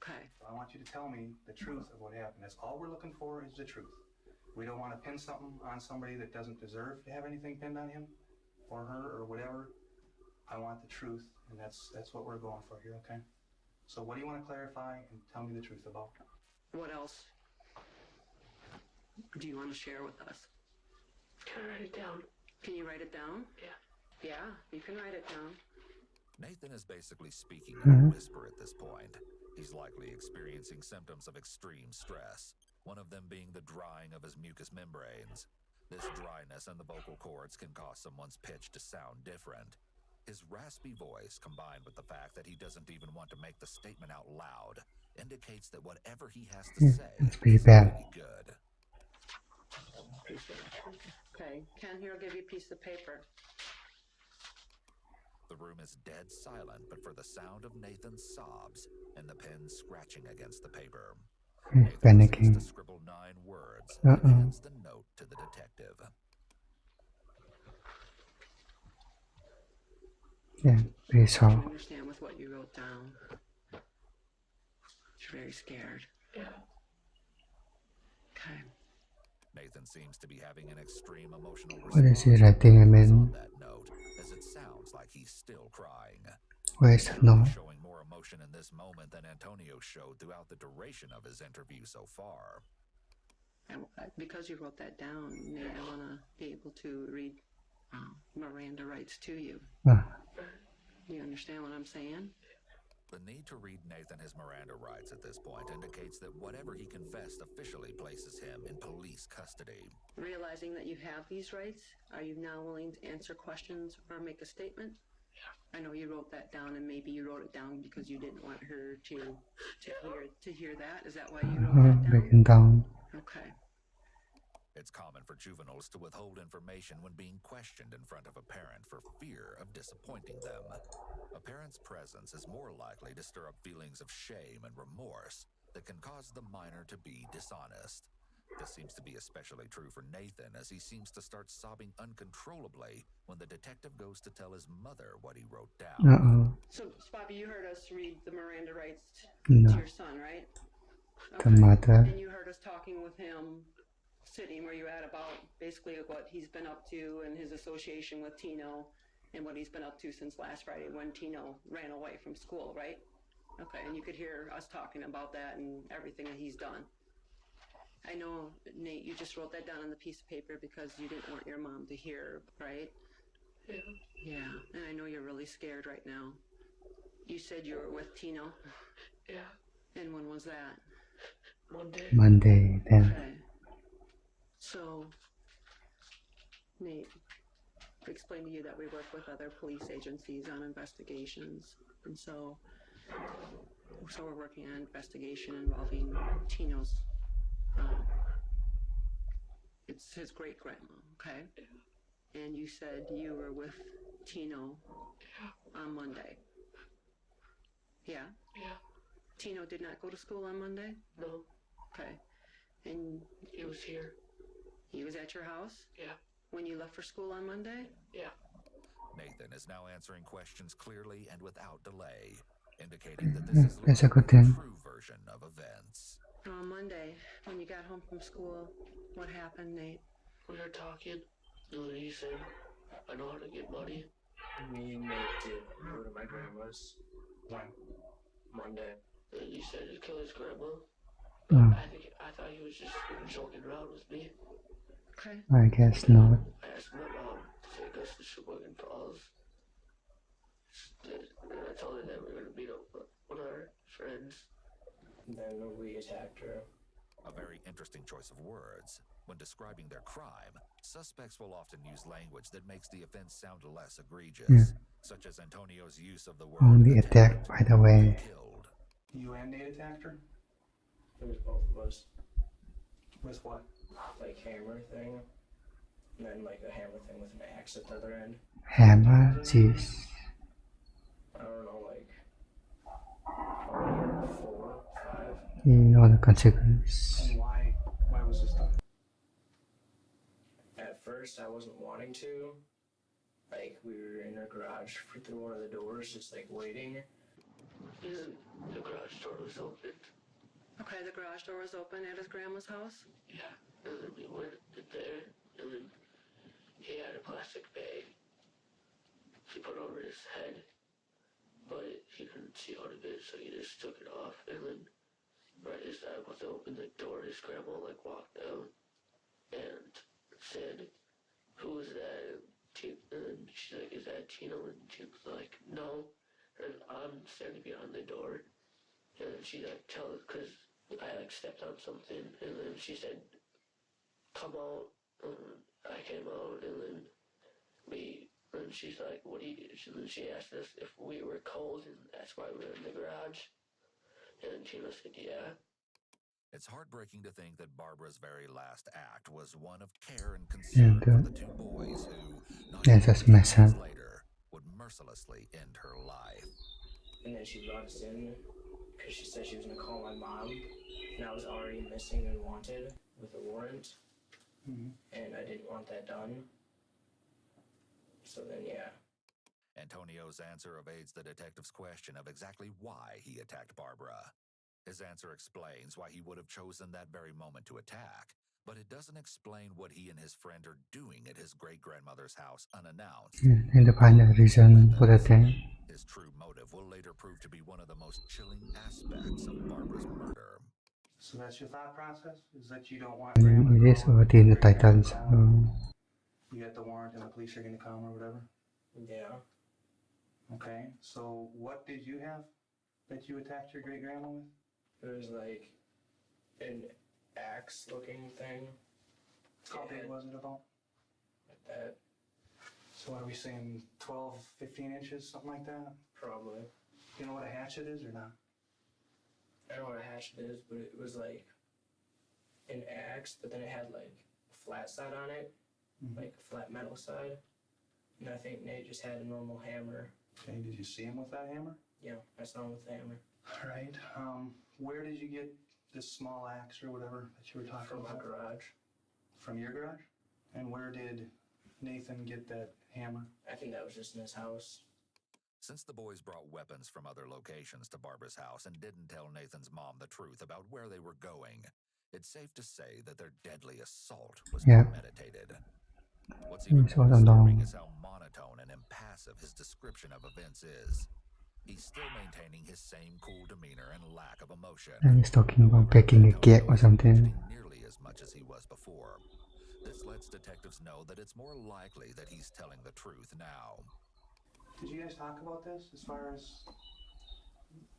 Okay. I want you to tell me the truth of what happened. That's all we're looking for, is the truth. We don't want to pin something on somebody that doesn't deserve to have anything pinned on him or her or whatever. I want the truth, and that's what we're going for here, okay? So what do you want to clarify and tell me the truth about? What else do you want to share with us? Can I write it down? Can you write it down? Yeah. Yeah, you can write it down. Nathan is basically speaking in a whisper at this point. He's likely experiencing symptoms of extreme stress, one of them being the drying of his mucous membranes. This dryness in the vocal cords can cause someone's pitch to sound different. His raspy voice, combined with the fact that he doesn't even want to make the statement out loud, indicates that whatever he has to say it's pretty isn't bad. any good. Okay, Ken, here, I'll give you a piece of paper. The room is dead silent, but for the sound of Nathan's sobs and the pen scratching against the paper. Nathan proceeds Panicking. to scribble 9 words and hands the note to the detective. Yeah, pretty I soft. understand with what you wrote down. You're very scared. Yeah. Okay. Nathan seems to be having an extreme emotional response. What is he writing? I mean, on that note, as it sounds like he's still crying. where is the note? Showing more emotion in this moment than Antonio showed throughout the duration of his interview so far. And because you wrote that down, Nate, I want to be able to read Miranda rights to you. You understand what I'm saying? The need to read Nathan his Miranda rights at this point indicates that whatever he confessed officially places him in police custody. Realizing that you have these rights, are you now willing to answer questions or make a statement? I know you wrote that down, and maybe you wrote it down because you didn't want her to hear that. Is that why you wrote that down? Breaking down. Okay. It's common for juveniles to withhold information when being questioned in front of a parent for fear of disappointing them. A parent's presence is more likely to stir up feelings of shame and remorse that can cause the minor to be dishonest. This seems to be especially true for Nathan, as he seems to start sobbing uncontrollably when the detective goes to tell his mother what he wrote down. So, Bobby, you heard us read the Miranda rights No. to your son, right? The mother. And you heard us talking with him, sitting where you at, about basically what he's been up to and his association with Tino and what he's been up to since last Friday when Tino ran away from school, right? Okay, and you could hear us talking about that and everything that he's done. I know, Nate, you just wrote that down on the piece of paper because you didn't want your mom to hear, right? Yeah. Yeah, and I know you're really scared right now. You said you were with Tino? Yeah. And when was that? Monday, then. Okay. So, Nate, I explained to you that we work with other police agencies on investigations, and so we're working on an investigation involving Tino's, it's his great-grandma, okay? And you said you were with Tino on Monday. Yeah? Yeah. Tino did not go to school on Monday? No. Okay. And He was here. he was at your house? Yeah. When you left for school on Monday? Yeah. Nathan is now answering questions clearly and without delay, indicating that this is That's a good the thing. true version of events. On Monday, when you got home from school, what happened, Nate? We were talking, and then he said, I know how to get money. Me and Nate did go to my grandma's When? Monday. And he said to kill his grandma. Oh, I thought he was just joking around with me. Okay. I guess not. I asked my mom to take us to Sheboygan Falls. And I told her that we were going to meet up with one of our friends. Then we attacked her. A very interesting choice of words. When describing their crime, suspects will often use language that makes the offense sound less egregious, such as Antonio's use of the word Only attacked, by the way. killed. You and Nate attacked her? It was both of us. With what? Like hammer thing. and then like a hammer thing with an axe at the other end. Hammer, jeez. I don't know, like probably 4, 5. You know the consequence. And why was this done? At first, I wasn't wanting to. Like we were in our garage through one of the doors, just like waiting. And the garage door was open. Okay, the garage door was open at his grandma's house? Yeah. And then we went in there, and then he had a plastic bag he put over his head, but he couldn't see out of it, so he just took it off. And then right as I was to open the door, his grandma like walked out and said, "Who is that?" And she's like, "Is that Tino?" And she was like, "No." And I'm standing behind the door, and then she like tells, because I like stepped on something, and then she said, "Come out." And I came out, and then and she's like, "What do you?" And then she asked us if we were cold, and that's why we were in the garage. And Tina said, "Yeah." It's heartbreaking to think that Barbara's very last act was one of care and concern for the two boys who, not Yeah, even that's 8 messed days up. later, would mercilessly end her life. And then she brought us in because she said she was gonna call my mom, and I was already missing and wanted with a warrant, and I didn't want that done. So then, yeah. Antonio's answer evades the detective's question of exactly why he attacked Barbara. His answer explains why he would have chosen that very moment to attack, but it doesn't explain what he and his friend are doing at his great-grandmother's house unannounced. And to find a reason for the thing. His true motive will later prove to be one of the most chilling aspects of Barbara's murder. So that's your thought process? Is that you don't want I grandma mean, it is already in the title, so you got the warrant and the police are going to come or whatever? Yeah. Okay, so what did you have that you attacked your great-grandma with? It was like an axe-looking thing. How big was it about? Like that. So what are we saying, 12, 15 inches, something like that? Probably. You know what a hatchet is or not? I don't know what a hatchet is, but it was like an axe, but then it had like a flat side on it, like a flat metal side. And I think Nate just had a normal hammer. Okay, did you see him with that hammer? Yeah, I saw him with the hammer. All right, where did you get this small axe or whatever that you were talking From about? my garage. From your garage? And where did Nathan get that hammer? I think that was just in his house. Since the boys brought weapons from other locations to Barbara's house and didn't tell Nathan's mom the truth about where they were going, it's safe to say that their deadly assault was premeditated. What's even more disturbing is how monotone and impassive his description of events is. He's still maintaining his same cool demeanor and lack of emotion. and he's talking about breaking a cake or something. Nearly as much as he was before. This lets detectives know that it's more likely that he's telling the truth now. Did you guys talk about this as far as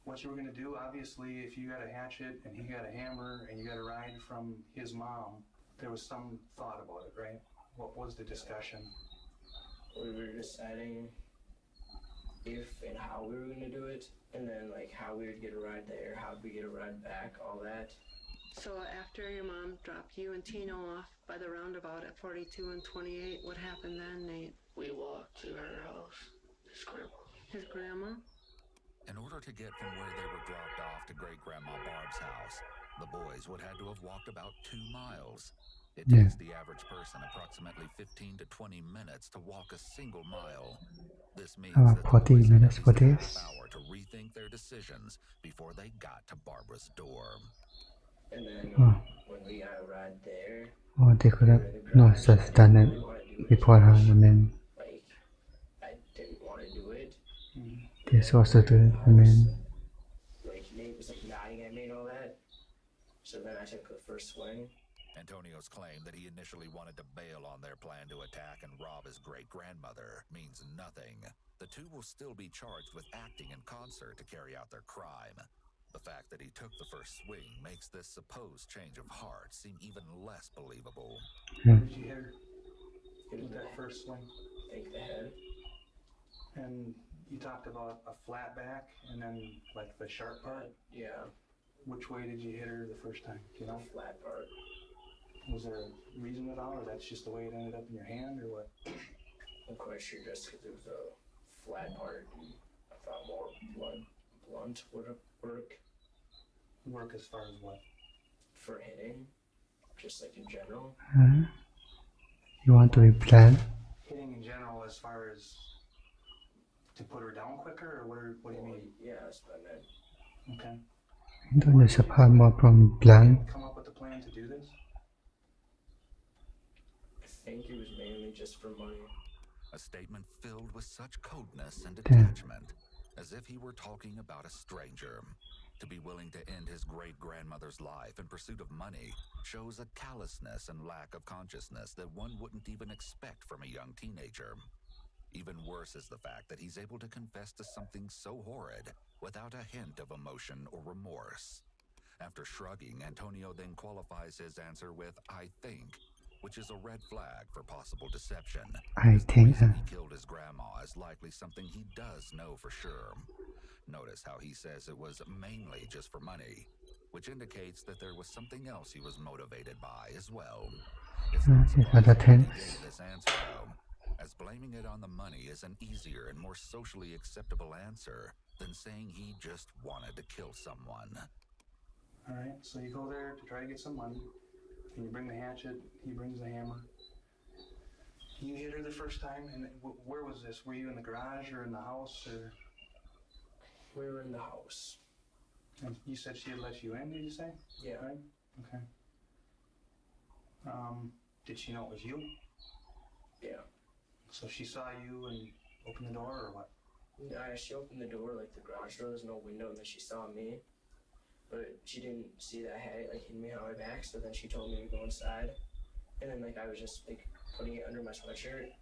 what you were going to do? Obviously, if you got a hatchet and he got a hammer and you got a ride from his mom, there was some thought about it, right? What was the discussion? We were deciding if and how we were going to do it, and then like how we would get a ride there, how we get a ride back, all that. So after your mom dropped you and Tino off by the roundabout at 42 and 28, what happened then, Nate? We walked to her house, his grandma. His grandma? In order to get from where they were dropped off to Great-Grandma Barb's house, the boys would have to have walked about 2 miles. It takes the average person approximately 15 to 20 minutes to walk a single mile. This means that the 40 boys had minutes at for least a this. half hour to rethink their decisions before they got to Barbara's door. And then when we got a ride there, They could have not just done it before her, I mean, like, I didn't want to do it. they supposed to do it, I mean. Like, Nate was like nodding at me and all that. So then I took the first swing. Antonio's claim that he initially wanted to bail on their plan to attack and rob his great-grandmother means nothing. The two will still be charged with acting in concert to carry out their crime. The fact that he took the first swing makes this supposed change of heart seem even less believable. Where did you hit her with that first swing? I think the head. And you talked about a flat back and then like the sharp part? Yeah. Which way did you hit her the first time? Do you know? Flat part. Was there a reason at all, or that's just the way it ended up in your hand, or what? I'm quite sure just because it was a flat part, and I thought more blunt would work. Work as far as what? For hitting, just like in general. You want to be blunt? Hitting in general, as far as to put her down quicker, or what do you mean? Yeah, that's what I meant. Okay. ต้องอยู่สภาพ more from blunt. Come up with a plan to do this? I think it was mainly just for money. A statement filled with such coldness and detachment, as if he were talking about a stranger. To be willing to end his great-grandmother's life in pursuit of money shows a callousness and lack of consciousness that one wouldn't even expect from a young teenager. Even worse is the fact that he's able to confess to something so horrid without a hint of emotion or remorse. After shrugging, Antonio then qualifies his answer with, "I think," which is a red flag for possible deception. I think he killed his grandma is likely something he does know for sure. Notice how he says it was mainly just for money, which indicates that there was something else he was motivated by as well. It's not surprising he gave this answer, though, as blaming it on the money is an easier and more socially acceptable answer than saying he just wanted to kill someone. Alright, so you go there to try to get some money, and you bring the hatchet, he brings the hammer. You hit her the first time, and where was this? Were you in the garage or in the house, or? We were in the house. And you said she had let you in, did you say? Yeah. Right? Okay. Did she know it was you? Yeah. So she saw you and opened the door, or what? Yeah, she opened the door, like the garage door, there's no window, and then she saw me. But she didn't see that I had it, like, hidden behind my back, so then she told me to go inside. And then, like, I was just, like, putting it under my sweatshirt.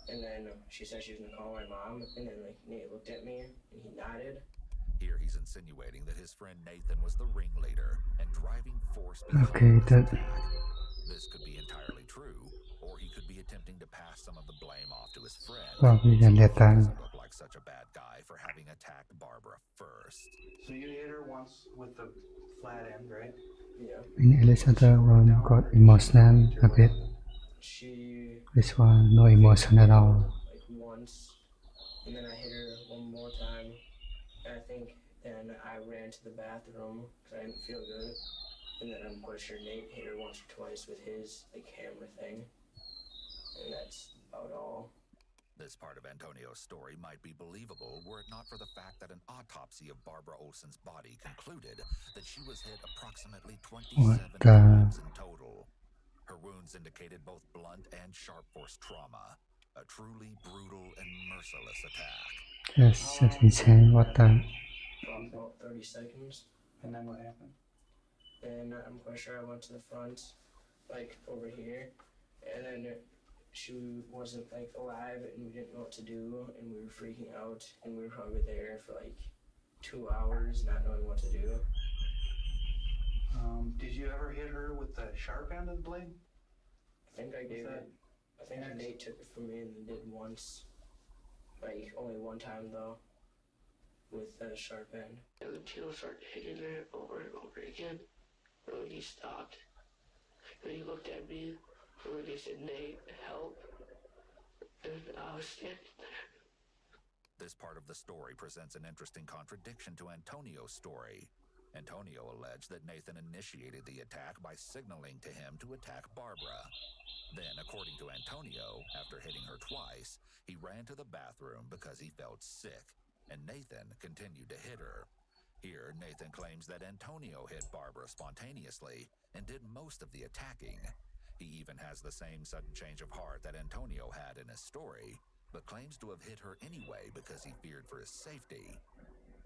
And then she said she was gonna call my mom, and then, like, Nate looked at me, and he nodded. Here he's insinuating that his friend Nathan was the ringleader and driving force behind this attack. This could be entirely true, or he could be attempting to pass some of the blame off to his friend. He doesn't look like such a bad guy for having attacked Barbara first. So you hit her once with the flat end, right? Yeah. In Elizabeth one got emotional a bit. This one no emotion at all. Like once, and then I hit her one more time. And I think then I ran to the bathroom because I didn't feel good. And then I'm quite sure Nate hit her once or twice with his, like, hammer thing. And that's about all. This part of Antonio's story might be believable were it not for the fact that an autopsy of Barbara Olson's body concluded that she was hit approximately 27 times in total. Her wounds indicated both blunt and sharp force trauma, a truly brutal and merciless attack. Yes, that's insane. What the? For about 30 seconds. And then what happened? And I'm quite sure I went to the front, like, over here, and then she wasn't, like, alive, and we didn't know what to do, and we were freaking out, and we were probably there for, like, 2 hours, not knowing what to do. Did you ever hit her with the sharp end of the blade? I think I gave it. I think Nate took it from me and then did once. Like, only one time, though, with the sharp end. And then Tino started hitting her over and over again. And when he stopped, and he looked at me, and when he said, "Nate, help," and I was standing there. This part of the story presents an interesting contradiction to Antonio's story. Antonio alleged that Nathan initiated the attack by signaling to him to attack Barbara. Then, according to Antonio, after hitting her twice, he ran to the bathroom because he felt sick, and Nathan continued to hit her. Here, Nathan claims that Antonio hit Barbara spontaneously and did most of the attacking. He even has the same sudden change of heart that Antonio had in his story, but claims to have hit her anyway because he feared for his safety.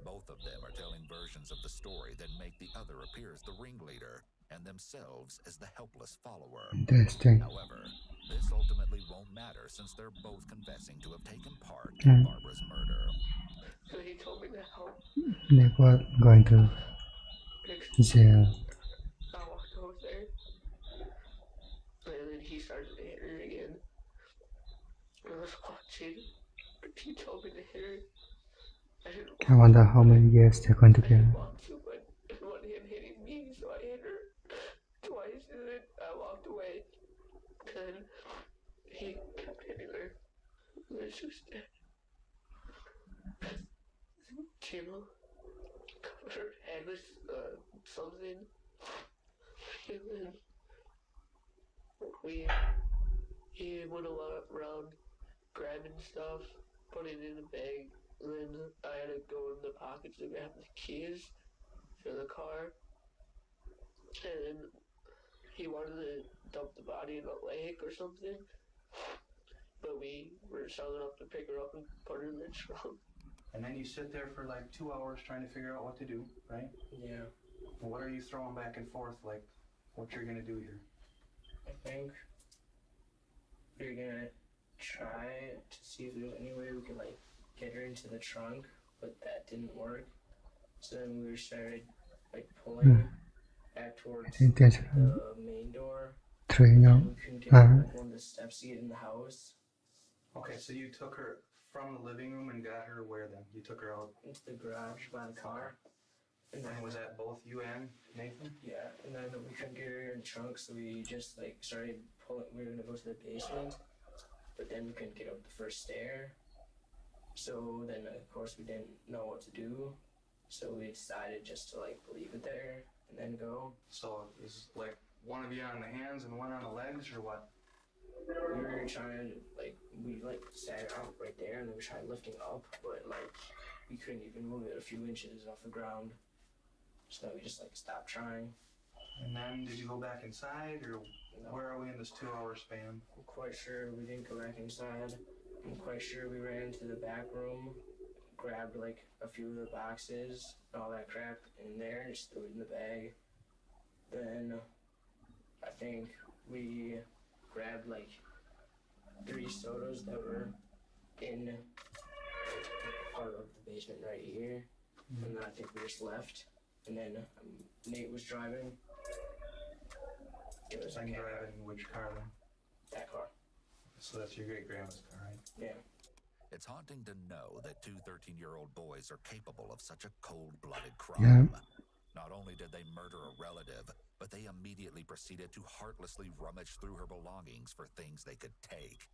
Both of them are telling versions of the story that make the other appear as the ringleader and themselves as the helpless follower. Interesting. However, this ultimately won't matter since they're both confessing to have taken part in Barbara's murder. So he told me to help. They were going to jail. I walked over there, and then he started to hit her again. I was watching, but he told me to hit her. I wonder how many years they're going to get. I didn't want to, but I didn't want him hitting me, so I hit her twice. and then I walked away. And he kept hitting her. And then she was dead. Timo covered her head with something. And then he went around grabbing stuff, putting it in a bag. And then I had to go in the pockets to grab the keys for the car. And then he wanted to dump the body in a lake or something. But we were strong enough to pick her up and put her in the trunk. And then you sit there for like 2 hours trying to figure out what to do, right? Yeah. What are you throwing back and forth, like what you're gonna do here? I think we're gonna try to see if there's any way we could like get her into the trunk, but that didn't work. So then we started like pulling back towards I think there's the main door. three now. We couldn't get like one of the steps to get in the house. Okay, so you took her from the living room and got her where then? You took her out into the garage by the car. And then was that both you and Nathan? Yeah, and then we couldn't get her in the trunk, so we just like started pulling. We were gonna go to the basement, but then we couldn't get up the first stair. So then, of course, we didn't know what to do. So we decided just to like leave it there and then go. So it was like one of you on the hands and one on the legs, or what? We were trying to we sat out right there and then we tried lifting up, but like we couldn't even move it a few inches off the ground. So we just like stopped trying. And then did you go back inside, or where are we in this 2 hour span? I'm quite sure we didn't go back inside. I'm quite sure we ran into the back room, grabbed like a few of the boxes, all that crap in there, and just threw it in the bag. Then I think we grabbed like 3 sodas that were in part of the basement right here, and then I think we just left. And then Nate was driving. It was I'm driving which car then? That car. So that's your great grandma's car, right? Yeah. It's haunting to know that 2 13-year-old boys are capable of such a cold-blooded crime. Yeah. Not only did they murder a relative, but they immediately proceeded to heartlessly rummage through her belongings for things they could take,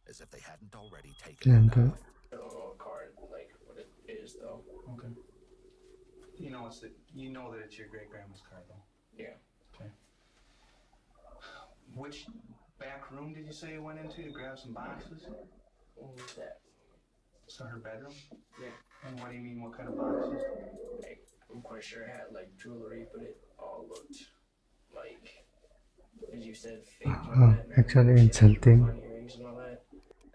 as if they hadn't already taken And enough. I don't know what car, like what it is though. Okay. You know that it's your great grandma's car though. Yeah. Okay. Which back room did you say you went into to grab some boxes? That. So her bedroom? Yeah. And what do you mean, what kind of boxes? Like, I'm quite sure it had like jewelry, but it all looked like, as you said, fake. Actually insulting. Earrings and all that.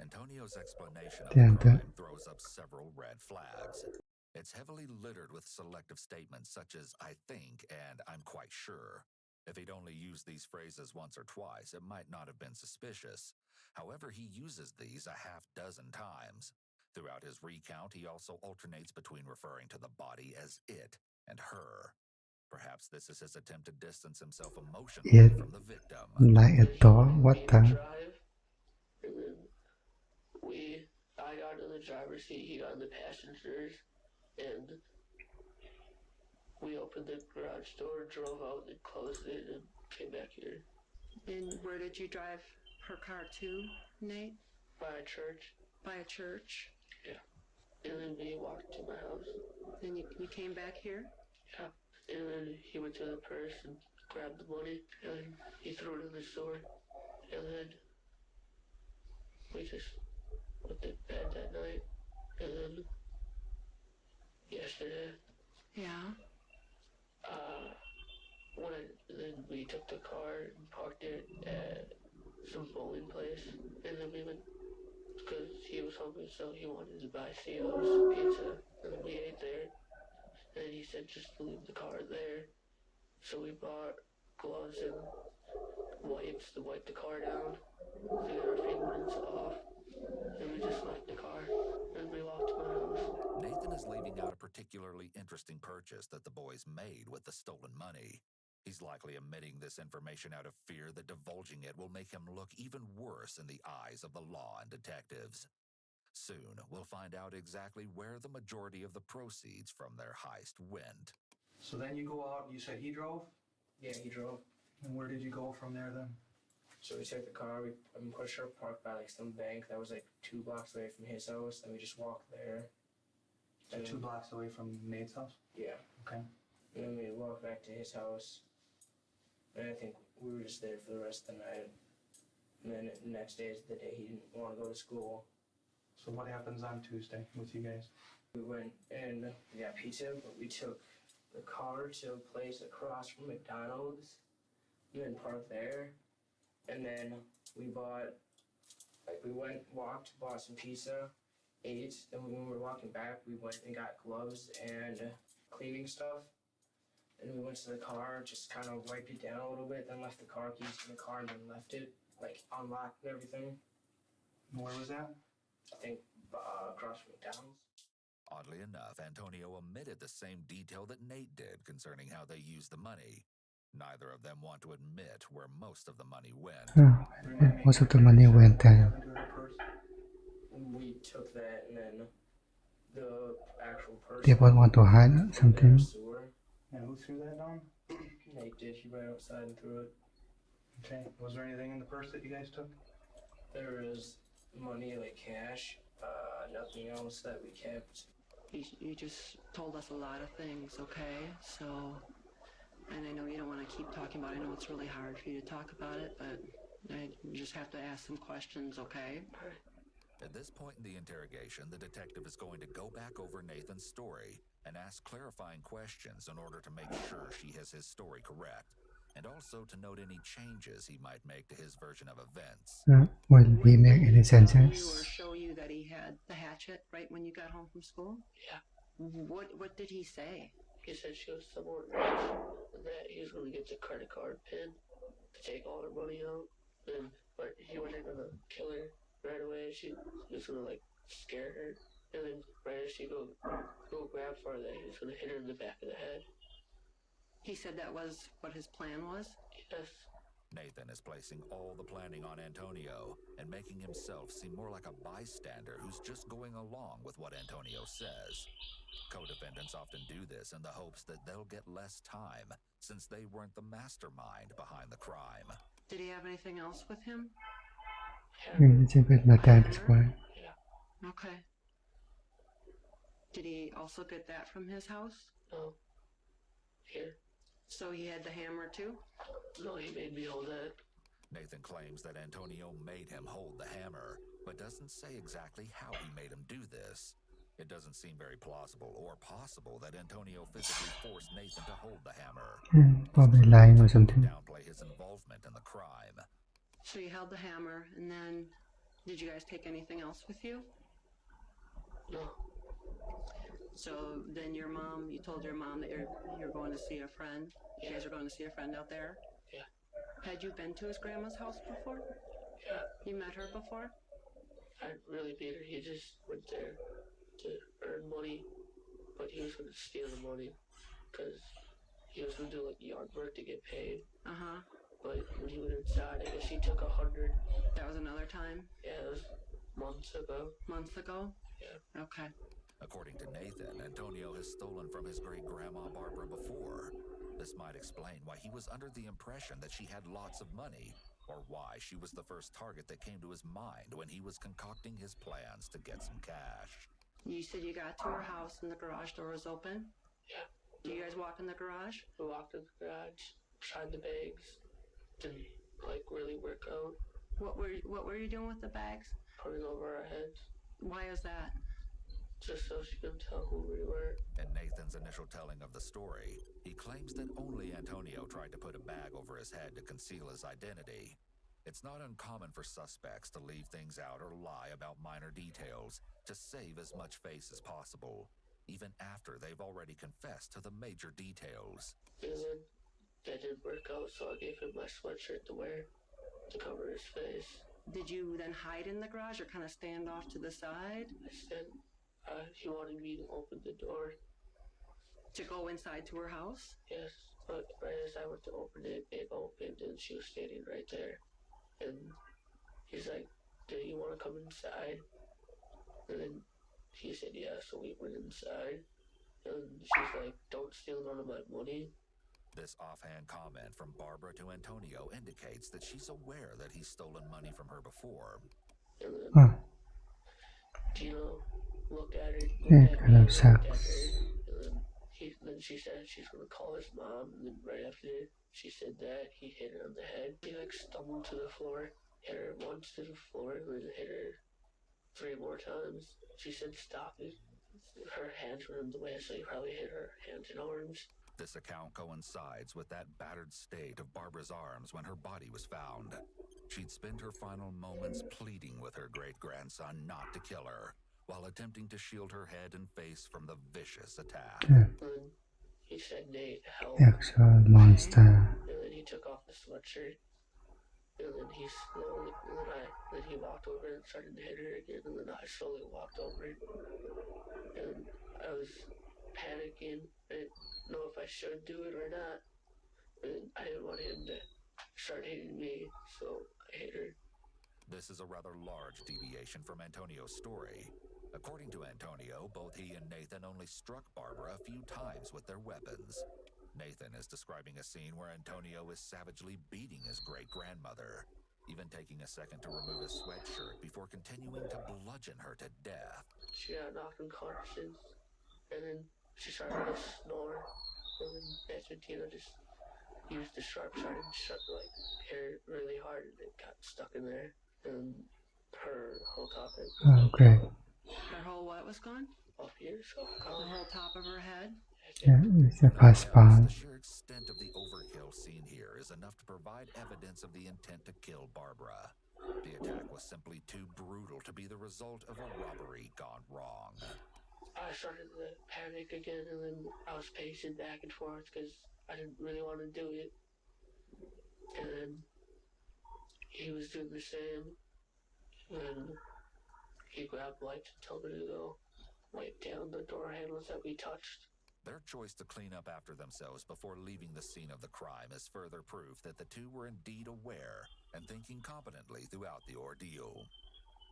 Antonio's explanation of Yeah, the crime throws up several red flags. It's heavily littered with selective statements such as "I think" and "I'm quite sure." If he'd only used these phrases once or twice, it might not have been suspicious. However, he uses these a half-dozen times. Throughout his recount, he also alternates between referring to the body as it and her. Perhaps this is his attempt to distance himself emotionally from the victim. Like a dog? What the? And then I got in the driver's seat, he got in the passenger's, and we opened the garage door, drove out, and closed it, and came back here. And where did you drive her car to, Nate? By a church. By a church? Yeah. And then we walked to my house. Then you came back here? Yeah. And then he went to the purse and grabbed the money, and he threw it in the store. And then we just went to bed that night. And then yesterday, then we took the car and parked it at some bowling place, and then we went, because he was hungry, so he wanted to buy Theo's pizza, and then we ate there, and he said just leave the car there, so we bought gloves and wipes to wipe the car down, to get our fingerprints off, and we just left the car, and we walked to my house. Nathan is leaving out a particularly interesting purchase that the boys made with the stolen money. He's likely omitting this information out of fear that divulging it will make him look even worse in the eyes of the law and detectives. Soon, we'll find out exactly where the majority of the proceeds from their heist went. So then you go out, you said he drove? Yeah, he drove. And where did you go from there then? So we took the car, we pushed our park by like some bank that was like 2 blocks away from his house, and we just walked there. So 2 blocks away from Nate's house? Yeah. Okay. And then we walked back to his house, and I think we were just there for the rest of the night. And then the next day is the day he didn't want to go to school. So what happens on Tuesday with you guys? We went and we got pizza, but we took the car to a place across from McDonald's and then parked there. And then we bought, like we went, walked, bought some pizza, ate, and when we were walking back, we went and got gloves and cleaning stuff. And we went to the car, just kind of wiped it down a little bit, then left the car keys in the car and then left it, like unlocked and everything. Where was that? I think across from McDonald's. Oddly enough, Antonio omitted the same detail that Nate did concerning how they used the money. Neither of them want to admit where most of the money went. Most of the money went there. We took that, and then the actual person. They both want to hide something. And who threw that down? Nate did. He ran outside and threw it. Okay. Was there anything in the purse that you guys took? There was money, like cash, nothing else that we kept. You just told us a lot of things, okay? So, and I know you don't want to keep talking about it. I know it's really hard for you to talk about it, but I just have to ask some questions, okay? At this point in the interrogation, the detective is going to go back over Nathan's story and ask clarifying questions in order to make sure she has his story correct, and also to note any changes he might make to his version of events. Will he make any You senses? or show you that he had the hatchet right when you got home from school? Yeah. What did he say? He said she was somewhere rich and that he was going to get the credit card pin to take all her money out. But he wasn't going to kill her right away. He was going to like scare her. And then right as she go grab for that, he was going to hit her in the back of the head. He said that was what his plan was? Yes. Nathan is placing all the planning on Antonio and making himself seem more like a bystander who's just going along with what Antonio says. Co-defendants often do this in the hopes that they'll get less time, since they weren't the mastermind behind the crime. Did he have anything else with him? It's a bit not at this point. Yeah. Okay. Did he also get that from his house? No. Here. So he had the hammer too? No, he made me hold it. Nathan claims that Antonio made him hold the hammer, but doesn't say exactly how he made him do this. It doesn't seem very plausible or possible that Antonio physically forced Nathan to hold the hammer. Probably lying or something. Downplay his involvement in the crime. So you held the hammer, and then did you guys take anything else with you? No. So then you told your mom that you're going to see a friend. You guys are going to see a friend out there? Yeah. Had you been to his grandma's house before? Yeah. You met her before? I really beat her. He just went there to earn money, but he was going to steal the money because he was going to do like yard work to get paid. Uh-huh. But when he went inside, I guess he took 100. That was another time? Yeah, it was months ago. Months ago? Yeah. Okay. According to Nathan, Antonio has stolen from his great-grandma Barbara before. This might explain why he was under the impression that she had lots of money, or why she was the first target that came to his mind when he was concocting his plans to get some cash. You said you got to her house and the garage door was open? Yeah. Do you guys walk in the garage? We walked in the garage, tried the bags, didn't like really work out. What were you doing with the bags? Putting over our heads. Why is that? Just so she couldn't tell who we were. In Nathan's initial telling of the story, he claims that only Antonio tried to put a bag over his head to conceal his identity. It's not uncommon for suspects to leave things out or lie about minor details to save as much face as possible, even after they've already confessed to the major details. And then that didn't work out, so I gave him my sweatshirt to wear to cover his face. Did you then hide in the garage or kind of stand off to the side? I said he wanted me to open the door. To go inside to her house? Yes, but right as I went to open it, it opened and she was standing right there. And he's like, "Do you want to come inside?" And then he said, "Yeah," so we went inside. And she's like, "Don't steal none of my money." This offhand comment from Barbara to Antonio indicates that she's aware that he's stolen money from her before. And then Huh. Gina looked at her, Yeah, looked at kind me, of looked at her, sucks. and then she said she's gonna call his mom. And then right after she said that, he hit her on the head. He like stumbled to the floor, hit her once to the floor, and then hit her 3 more times. She said stop it. Her hands were in the way, so he probably hit her hands and arms. This account coincides with that battered state of Barbara's arms when her body was found. She'd spend her final moments pleading with her great-grandson not to kill her, while attempting to shield her head and face from the vicious attack. Yeah. And he said, Nate, help. Actual monster. And then he took off the sweatshirt. And then he slowly, then he walked over and started to hit her again. And then I slowly walked over. And I was panicking. I didn't know if I should do it or not. And I didn't want him to start hitting me, so I hit her. This is a rather large deviation from Antonio's story. According to Antonio, both he and Nathan only struck Barbara a few times with their weapons. Nathan is describing a scene where Antonio is savagely beating his great-grandmother, even taking a second to remove his sweatshirt before continuing to bludgeon her to death. She got knocked unconscious, and then she started to snore, and then that's when Tina just used the sharp side and hit her really hard, and it got stuck in there, and her whole top head was Oh, great. Her whole what was gone? off here, so The whole top of her head? Yeah, it's a fast part. The sheer extent of the overkill seen here is enough to provide evidence of the intent to kill Barbara. The attack was simply too brutal to be the result of a robbery gone wrong. I started to panic again, and then I was pacing back and forth because I didn't really want to do it. And then he was doing the same, and he grabbed lights and told me to go wipe down the door handles that we touched. Their choice to clean up after themselves before leaving the scene of the crime is further proof that the two were indeed aware and thinking competently throughout the ordeal.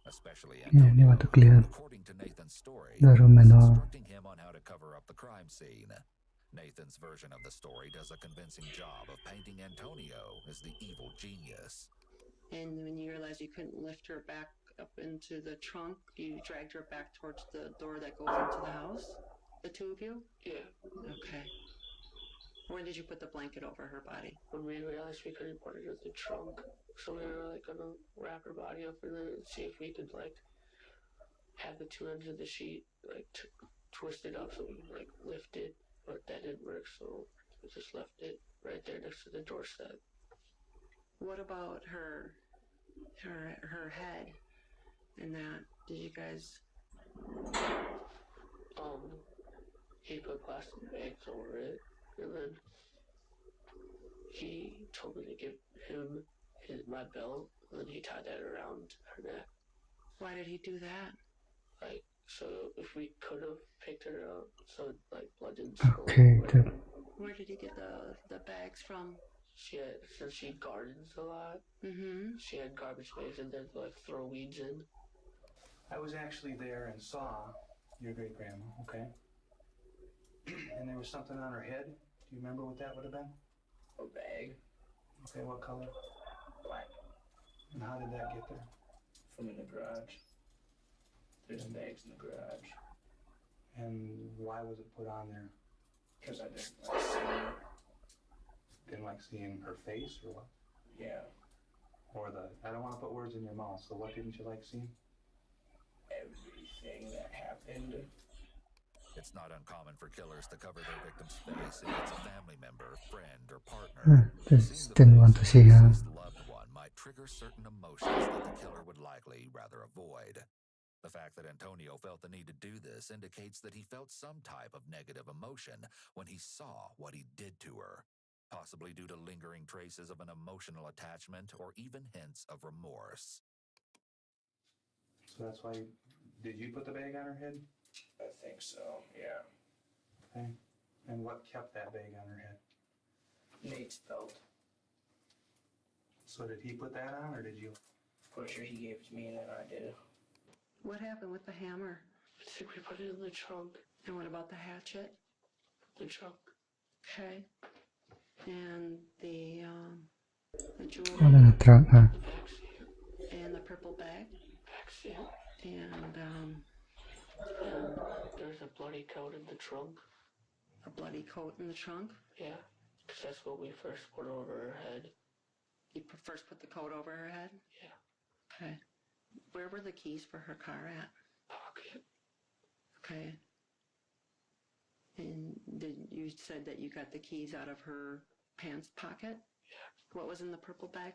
Especially Yeah, they Antonio, want to clear according to Nathan's story, the room and was all. instructing him on how to cover up the crime scene. Nathan's version of the story does a convincing job of painting Antonio as the evil genius. And when you realized you couldn't lift her back up into the trunk, you dragged her back towards the door that goes into the house? The two of you? Yeah. Okay. When did you put the blanket over her body? When we realized we couldn't put her in the trunk, so we were gonna wrap her body up and then see if we could have the two ends of the sheet twist it up so we could lift it, but that didn't work, so we just left it right there next to the doorstep. What about her head and that? Did you guys... He put plastic bags over it, and then he told me to give him my belt, and then he tied that around her neck. Why did he do that? So if we could have picked her up, so blood didn't Okay, Where did he get the bags from? Since she gardens a lot, she had garbage bags in there to throw weeds in. I was actually there and saw your great-grandma, okay? And there was something on her head. Do you remember what that would have been? A bag. Okay, what color? Black. And how did that get there? From in the garage. There's bags in the garage. And why was it put on there? Because I didn't like seeing it. Didn't like seeing her face, or what? Yeah. Or I don't want to put words in your mouth, so what didn't you like seeing? Everything that happened. It's not uncommon for killers to cover their victim's face if it's a family member, friend, or partner. Just didn't want to see her. Deceased loved one might trigger certain emotions that the killer would likely rather avoid. The fact that Antonio felt the need to do this indicates that he felt some type of negative emotion when he saw what he did to her, possibly due to lingering traces of an emotional attachment or even hints of remorse. So that's why, did you put the bag on her head? I think so, yeah. Okay. And what kept that bag on her head? Nate's belt. So did he put that on, or did you? Pretty sure he gave it to me and then I did. What happened with the hammer? I think we put it in the trunk. And what about the hatchet? The trunk. Okay. And the Ano jewelry na truck, Backseat. and the purple bag Backseat. and And there's a bloody coat in the trunk. a bloody coat in the trunk. Yeah, because that's what we first put over her head. You first put the coat over her head? Yeah. Okay. Where were the keys for her car at? Pocket. Okay. And you said that you got the keys out of her pants pocket? Yeah. What was in the purple bag?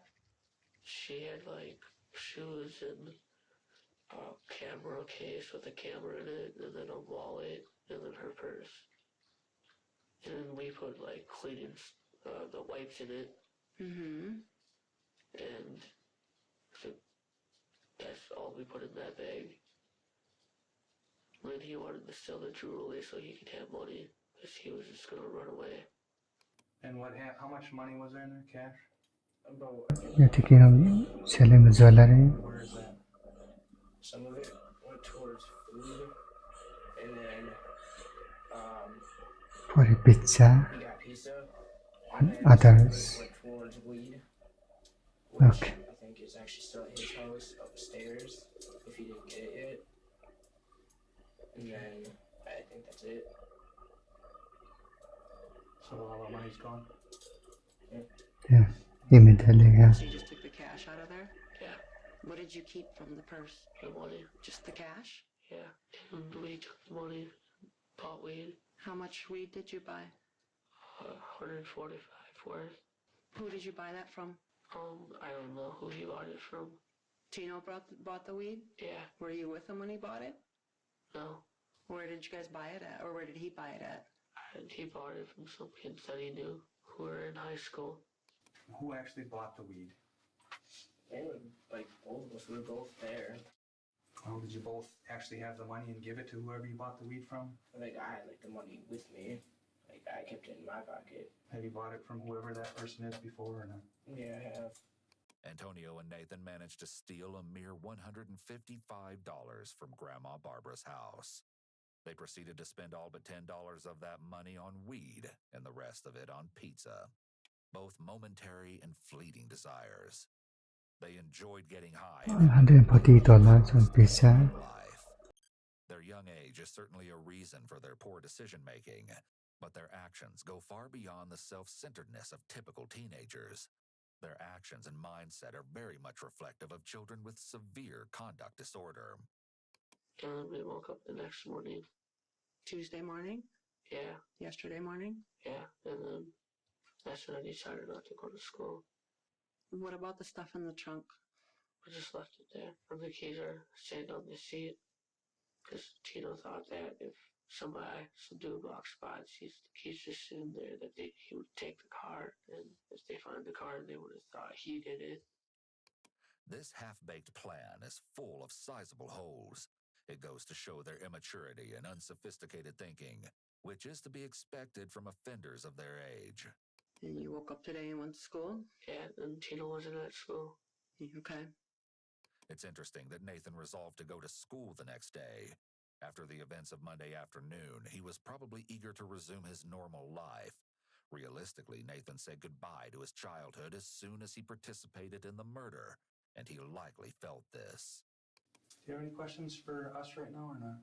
She had like shoes and a camera case with a camera in it, and then a wallet, and then her purse. And then we put like cleaning, the wipes in it, Mm-hmm. and so that's all we put in that bag. Then he wanted to sell the jewelry so he could have money, because he was just gonna run away. And how much money was there in there, cash? About, You're thinking of selling the jewelry Where is that? some of it went towards food, and then for a pizza. he got pizza, And and then some of others. it went towards weed, which Okay. I think is actually still at his house upstairs, if he didn't get it yet. And then I think that's it. So all that money's gone? Yeah, immediately, yeah. So you just took the cash out of there? Yeah, What did you keep from the purse? the money. Just the cash? Yeah, and we took the money, bought weed, How much weed did you buy? 145 worth. Who did you buy that from? I don't know who he bought it from. Tino bought the weed? Yeah, Were you with him when he bought it? no. Where did you guys buy it at? Or where did he buy it at? And he bought it from some kids that he knew who were in high school. Who actually bought the weed? And like both of us were both there. Well, did you both actually have the money and give it to whoever you bought the weed from? Like I had like the money with me. Like I kept it in my pocket. Have you bought it from whoever that person is before or not? Yeah, I have. Antonio and Nathan managed to steal a mere $155 from Grandma Barbara's house. They proceeded to spend all but $10 of that money on weed and the rest of it on pizza. Both momentary and fleeting desires. They enjoyed getting high. $140 on pizza. Life. Their young age is certainly a reason for their poor decision-making, but their actions go far beyond the self-centeredness of typical teenagers. Their actions and mindset are very much reflective of children with severe conduct disorder. And we woke up the next morning. Tuesday morning? Yeah, Yesterday morning? yeah, and then that's when I decided not to go to school. What about the stuff in the trunk? I just left it there, and the keys are sitting on the seat. Because Tino thought that if some dude walks by and sees the keys just sitting there, that he would take the car, and if they find the car, they would have thought he did it. This half-baked plan is full of sizable holes. It goes to show their immaturity and unsophisticated thinking, which is to be expected from offenders of their age. And you woke up today and went to school? Yeah, and Tino wasn't at school. Okay. It's interesting that Nathan resolved to go to school the next day. After the events of Monday afternoon, he was probably eager to resume his normal life. Realistically, Nathan said goodbye to his childhood as soon as he participated in the murder, and he likely felt this. Do you have any questions for us right now or not?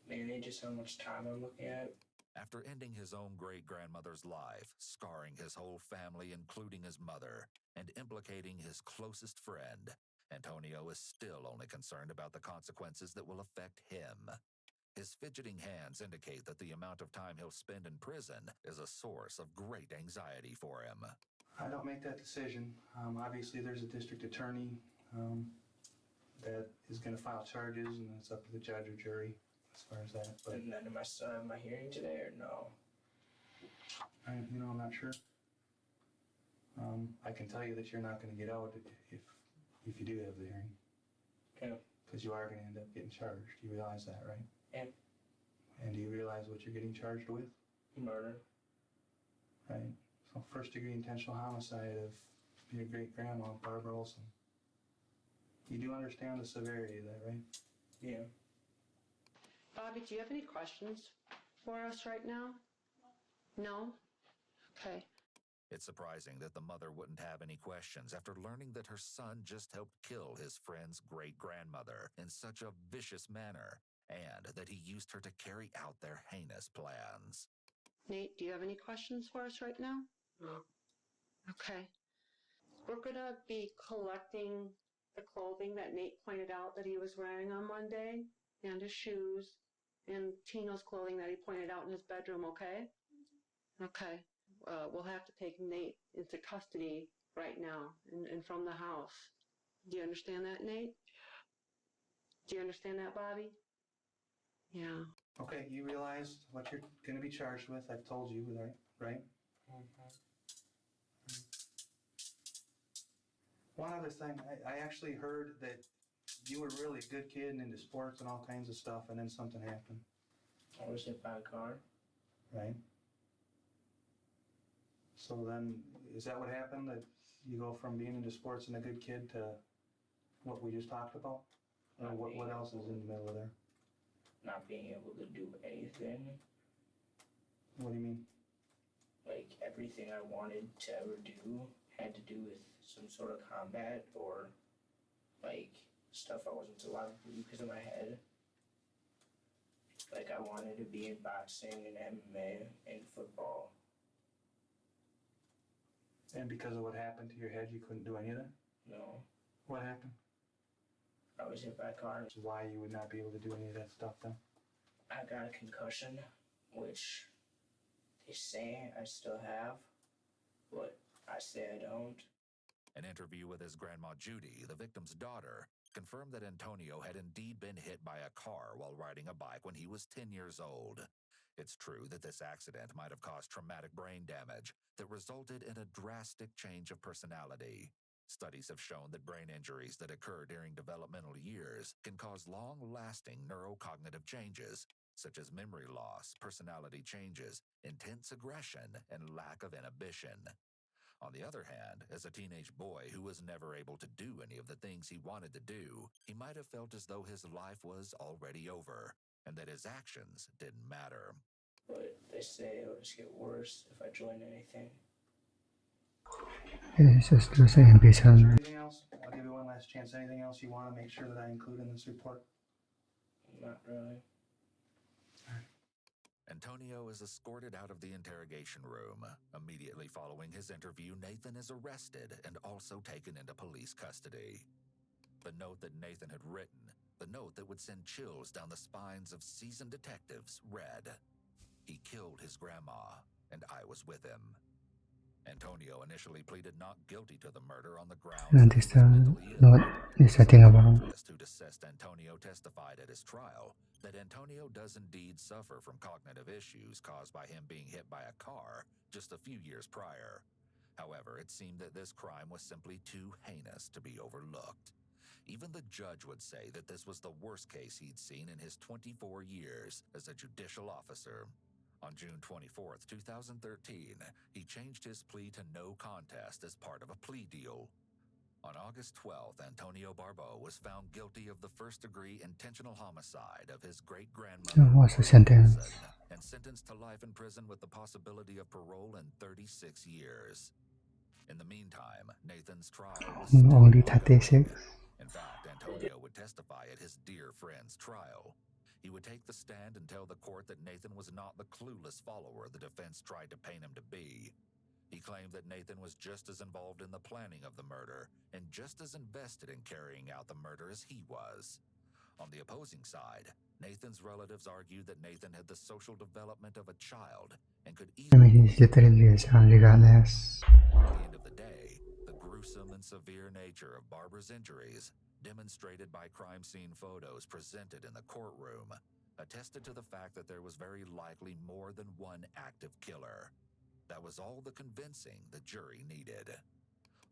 Mainly just how much time I'm looking at. After ending his own great-grandmother's life, scarring his whole family, including his mother, and implicating his closest friend, Antonio is still only concerned about the consequences that will affect him. His fidgeting hands indicate that the amount of time he'll spend in prison is a source of great anxiety for him. I don't make that decision. Obviously, there's a district attorney that is going to file charges, and it's up to the judge or jury as far as that. But And then am I hearing today or no? I'm not sure. I can tell you that you're not going to get out if you do have the hearing. Okay. Because you are going to end up getting charged. You realize that, right? Yeah. And do you realize what you're getting charged with? Murder. Right. So first-degree intentional homicide of your great-grandma, Barbara Olson. You do understand the severity of that, right? Yeah. Bobby, do you have any questions for us right now? No? Okay. It's surprising that the mother wouldn't have any questions after learning that her son just helped kill his friend's great-grandmother in such a vicious manner, and that he used her to carry out their heinous plans. Nate, do you have any questions for us right now? No. Okay. We're going to be collecting the clothing that Nate pointed out that he was wearing on Monday, and his shoes, and Tino's clothing that he pointed out in his bedroom, okay? Okay. We'll have to take Nate into custody right now and from the house. Do you understand that, Nate? Do you understand that, Bobby? Yeah. Okay, you realize what you're going to be charged with. I've told you, right? One other thing, I actually heard that you were really a good kid and into sports and all kinds of stuff, and then something happened. I was hit by a car. Right? So then, is that what happened? That you go from being into sports and a good kid to what we just talked about? Or what else is in the middle of there? Not being able to do anything. What do you mean? Like, everything I wanted to ever do had to do with some sort of combat or, like, stuff I wasn't allowed to do because of my head. Like, I wanted to be in boxing and MMA and football. And because of what happened to your head, you couldn't do any of that? No. What happened? I was hit by a car. Which is why you would not be able to do any of that stuff then? I got a concussion, which they say I still have, but I say I don't. An interview with his grandma Judy, the victim's daughter, confirmed that Antonio had indeed been hit by a car while riding a bike when he was 10 years old. It's true that this accident might have caused traumatic brain damage that resulted in a drastic change of personality. Studies have shown that brain injuries that occur during developmental years can cause long-lasting neurocognitive changes, such as memory loss, personality changes, intense aggression, and lack of inhibition. On the other hand, as a teenage boy who was never able to do any of the things he wanted to do, he might have felt as though his life was already over, and that his actions didn't matter. But they say it'll just get worse if I join anything. It's just losing ambition. Anything else? I'll give you one last chance. Anything else you want to make sure that I include in this report? Not really. Antonio is escorted out of the interrogation room. Immediately following his interview, Nathan is arrested and also taken into police custody. The note that Nathan had written, the note that would send chills down the spines of seasoned detectives, read, "He killed his grandma, and I was with him." Antonio initially pleaded not guilty to the murder on the grounds And that he this was mentally ill. not is a thing about. Psychiatrist who'd assessed Antonio testified at his trial that Antonio does indeed suffer from cognitive issues caused by him being hit by a car just a few years prior. However, it seemed that this crime was simply too heinous to be overlooked. Even the judge would say that this was the worst case he'd seen in his 24 years as a judicial officer. On June 24th, 2013, he changed his plea to no contest as part of a plea deal. On August 12th, Antonio Barbeau was found guilty of the first-degree intentional homicide of his great-grandmother, What's the sentence? and sentenced to life in prison with the possibility of parole in 36 years. In the meantime, Nathan's trial was still Only ongoing. 36. In fact, Antonio would testify at his dear friend's trial. He would take the stand and tell the court that Nathan was not the clueless follower the defense tried to paint him to be. He claimed that Nathan was just as involved in the planning of the murder and just as invested in carrying out the murder as he was. On the opposing side, Nathan's relatives argued that Nathan had the social development of a child and could I mean, easily... he's literally a child regardless. At the end of the day, the gruesome and severe nature of Barbara's injuries, demonstrated by crime scene photos presented in the courtroom, attested to the fact that there was very likely more than one active killer. That was all the convincing the jury needed.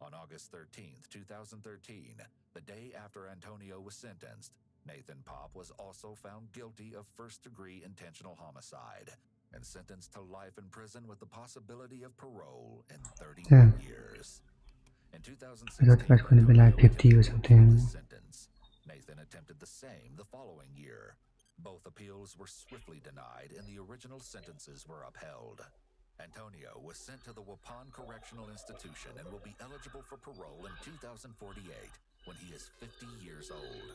On August 13th, 2013, the day after Antonio was sentenced, Nathan Pop was also found guilty of first-degree intentional homicide and sentenced to life in prison with the possibility of parole in 31 years. In 2016, I thought it was going to be like 50 or something. sentence. Nathan attempted the same the following year. Both appeals were swiftly denied and the original sentences were upheld. Antonio was sent to the Waupun Correctional Institution and will be eligible for parole in 2048 when he is 50 years old.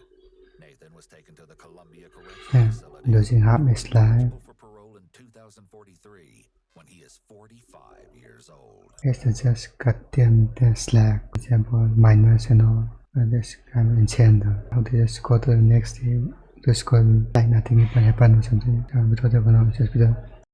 Nathan was taken to the Columbia Correctional Facility losing half his life. eligible for parole in 2043 when he is 45 years old. Yes, they just cut the slack, for example, minors and all. And this kind of insane. How to just go to the next day to school like nothing even happened or something. Because they were not just